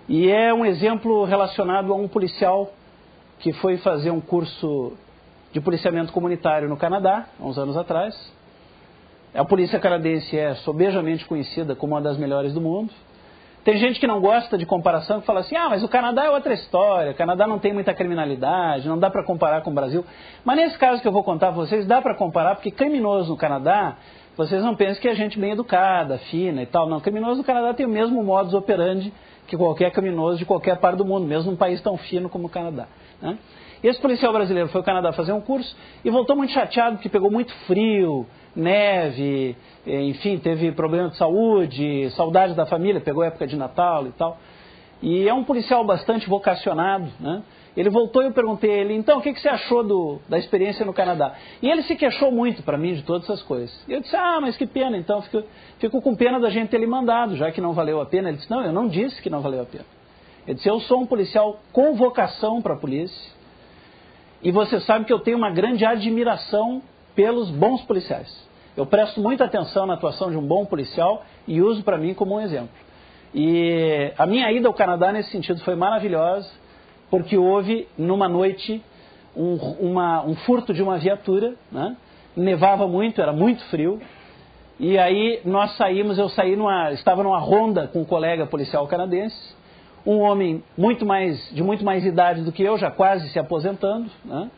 E é um exemplo relacionado a um policial que foi fazer um curso de policiamento comunitário no Canadá, há uns anos atrás. A polícia canadense é sobejamente conhecida como uma das melhores do mundo. Tem gente que não gosta de comparação, que fala assim: mas o Canadá é outra história, o Canadá não tem muita criminalidade, não dá para comparar com o Brasil. Mas nesse caso que eu vou contar para vocês, dá para comparar, porque criminoso no Canadá, vocês não pensem que é gente bem educada, fina e tal. Não, criminoso no Canadá tem o mesmo modus operandi que qualquer criminoso de qualquer parte do mundo, mesmo num país tão fino como o Canadá, né? Esse policial brasileiro foi ao Canadá fazer um curso e voltou muito chateado porque pegou muito frio, neve, enfim, teve problema de saúde, saudade da família, pegou época de Natal e tal. E é um policial bastante vocacionado, né? Ele voltou e eu perguntei a ele: então, o que você achou da experiência no Canadá? E ele se queixou muito para mim de todas essas coisas. E eu disse: mas que pena, então, fico com pena da gente ter ele mandado, já que não valeu a pena. Ele disse: não, eu não disse que não valeu a pena. Ele disse: eu sou um policial com vocação para a polícia. E você sabe que eu tenho uma grande admiração pelos bons policiais. Eu presto muita atenção na atuação de um bom policial e uso para mim como um exemplo. E a minha ida ao Canadá nesse sentido foi maravilhosa, porque houve numa noite um furto de uma viatura, né? Nevava muito, era muito frio. E aí nós saímos, estava numa ronda com um colega policial canadense, um homem de muito mais idade do que eu, já quase se aposentando, né?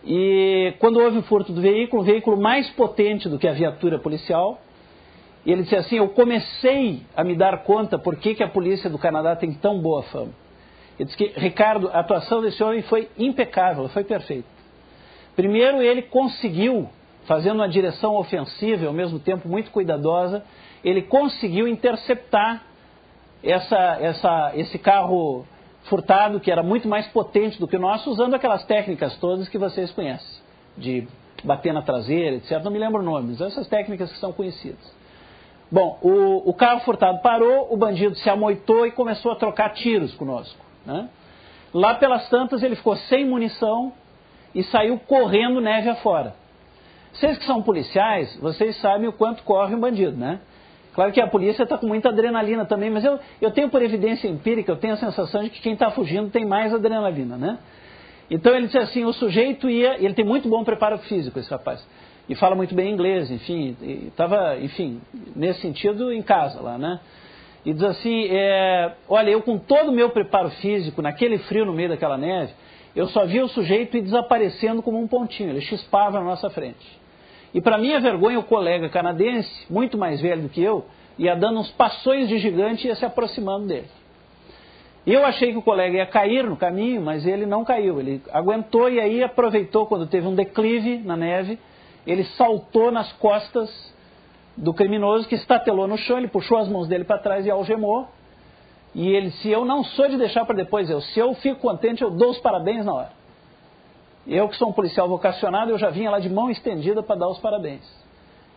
E quando houve o furto do veículo, um veículo mais potente do que a viatura policial, ele disse assim: eu comecei a me dar conta por que a polícia do Canadá tem tão boa fama. Ele disse que, Ricardo, a atuação desse homem foi impecável, foi perfeita. Primeiro, ele conseguiu, fazendo uma direção ofensiva e ao mesmo tempo muito cuidadosa, ele conseguiu interceptar esse carro furtado, que era muito mais potente do que o nosso, usando aquelas técnicas todas que vocês conhecem, de bater na traseira, etc. Não me lembro nomes, essas técnicas que são conhecidas. Bom, o carro furtado parou, o bandido se amoitou e começou a trocar tiros conosco, né? Lá pelas tantas ele ficou sem munição e saiu correndo neve afora. Vocês que são policiais, vocês sabem o quanto corre um bandido, né? Claro que a polícia está com muita adrenalina também, mas eu tenho por evidência empírica, eu tenho a sensação de que quem está fugindo tem mais adrenalina, né? Então ele disse assim: o sujeito ia, ele tem muito bom preparo físico, esse rapaz, e fala muito bem inglês, enfim, estava, enfim, nesse sentido, em casa lá, né? E diz assim: olha, eu com todo o meu preparo físico, naquele frio no meio daquela neve, eu só via o sujeito ir desaparecendo como um pontinho, ele chispava na nossa frente. E para minha vergonha, o colega canadense, muito mais velho do que eu, ia dando uns passões de gigante e ia se aproximando dele. E eu achei que o colega ia cair no caminho, mas ele não caiu. Ele aguentou e aí aproveitou quando teve um declive na neve, ele saltou nas costas do criminoso que estatelou no chão, ele puxou as mãos dele para trás e algemou. E ele disse, eu não sou de deixar para depois, se eu fico contente, eu dou os parabéns na hora. Eu que sou um policial vocacionado, eu já vinha lá de mão estendida para dar os parabéns.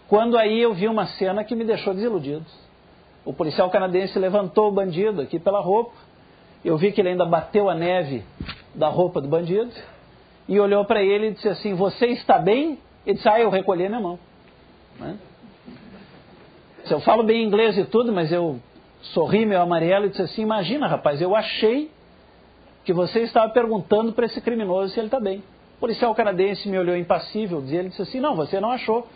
Quando aí eu vi uma cena que me deixou desiludido. O policial canadense levantou o bandido aqui pela roupa, eu vi que ele ainda bateu a neve da roupa do bandido, e olhou para ele e disse assim, você está bem? Ele disse, eu recolhi minha mão. Né? Eu falo bem inglês e tudo, mas eu sorri meu amarelo e disse assim, imagina rapaz, eu achei que você estava perguntando para esse criminoso se ele está bem. O policial canadense me olhou impassível, ele disse assim, não, você não achou.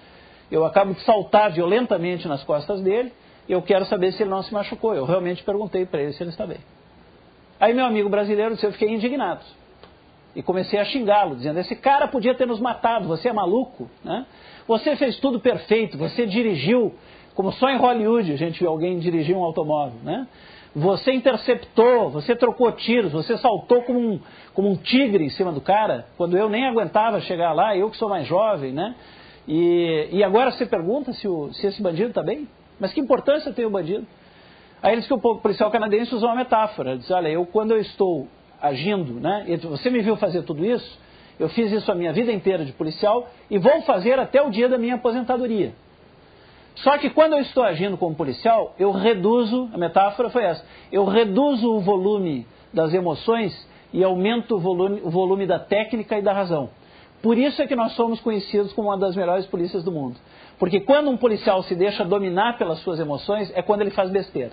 Eu acabo de saltar violentamente nas costas dele, e eu quero saber se ele não se machucou. Eu realmente perguntei para ele se ele está bem. Aí meu amigo brasileiro disse, eu fiquei indignado. E comecei a xingá-lo, dizendo, esse cara podia ter nos matado, você é maluco, né? Você fez tudo perfeito, você dirigiu, como só em Hollywood a gente viu alguém dirigir um automóvel, né? Você interceptou, você trocou tiros, você saltou como um tigre em cima do cara, quando eu nem aguentava chegar lá, eu que sou mais jovem, né? E agora você pergunta se esse bandido está bem? Mas que importância tem o bandido? Aí ele disse que o policial canadense usou uma metáfora. Ele disse, olha, quando eu estou agindo, né? Você me viu fazer tudo isso, eu fiz isso a minha vida inteira de policial e vou fazer até o dia da minha aposentadoria. Só que quando eu estou agindo como policial, eu reduzo, a metáfora foi essa, eu reduzo o volume das emoções e aumento o volume da técnica e da razão. Por isso é que nós somos conhecidos como uma das melhores polícias do mundo. Porque quando um policial se deixa dominar pelas suas emoções, é quando ele faz besteira.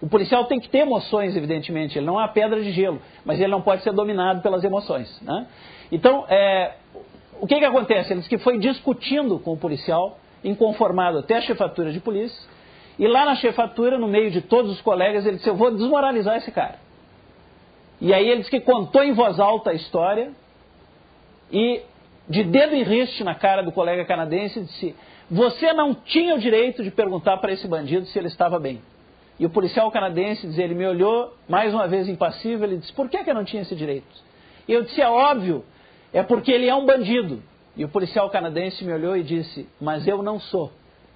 O policial tem que ter emoções, evidentemente, ele não é uma pedra de gelo, mas ele não pode ser dominado pelas emoções, né? Então, o que acontece? Ele disse que foi discutindo com o policial, inconformado até a chefatura de polícia, e lá na chefatura, no meio de todos os colegas, ele disse, eu vou desmoralizar esse cara. E aí ele disse que contou em voz alta a história, e de dedo em riste na cara do colega canadense, disse, você não tinha o direito de perguntar para esse bandido se ele estava bem. E o policial canadense, ele me olhou mais uma vez impassível, ele disse, por que eu não tinha esse direito? E eu disse, é óbvio, é porque ele é um bandido. E o policial canadense me olhou e disse, mas eu não sou.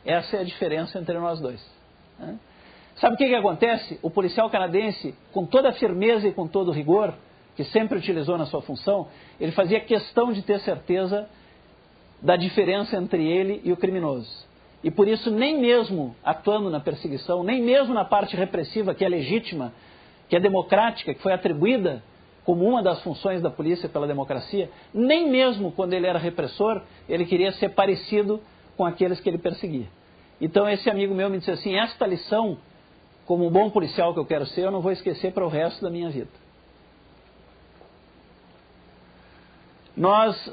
Essa é a diferença entre nós dois. Né? Sabe o que acontece? O policial canadense, com toda a firmeza e com todo o rigor, que sempre utilizou na sua função, ele fazia questão de ter certeza da diferença entre ele e o criminoso. E por isso, nem mesmo atuando na perseguição, nem mesmo na parte repressiva, que é legítima, que é democrática, que foi atribuída como uma das funções da polícia pela democracia, nem mesmo quando ele era repressor, ele queria ser parecido com aqueles que ele perseguia. Então esse amigo meu me disse assim, esta lição, como um bom policial que eu quero ser, eu não vou esquecer para o resto da minha vida. Nós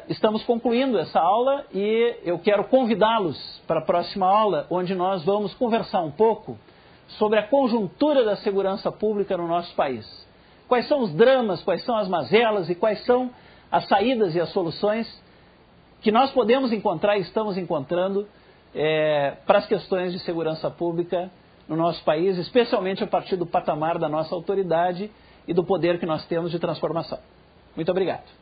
estamos concluindo essa aula e eu quero convidá-los para a próxima aula, onde nós vamos conversar um pouco sobre a conjuntura da segurança pública no nosso país. Quais são os dramas, quais são as mazelas e quais são as saídas e as soluções que nós podemos encontrar e estamos encontrando para as questões de segurança pública no nosso país, especialmente a partir do patamar da nossa autoridade e do poder que nós temos de transformação. Muito obrigado.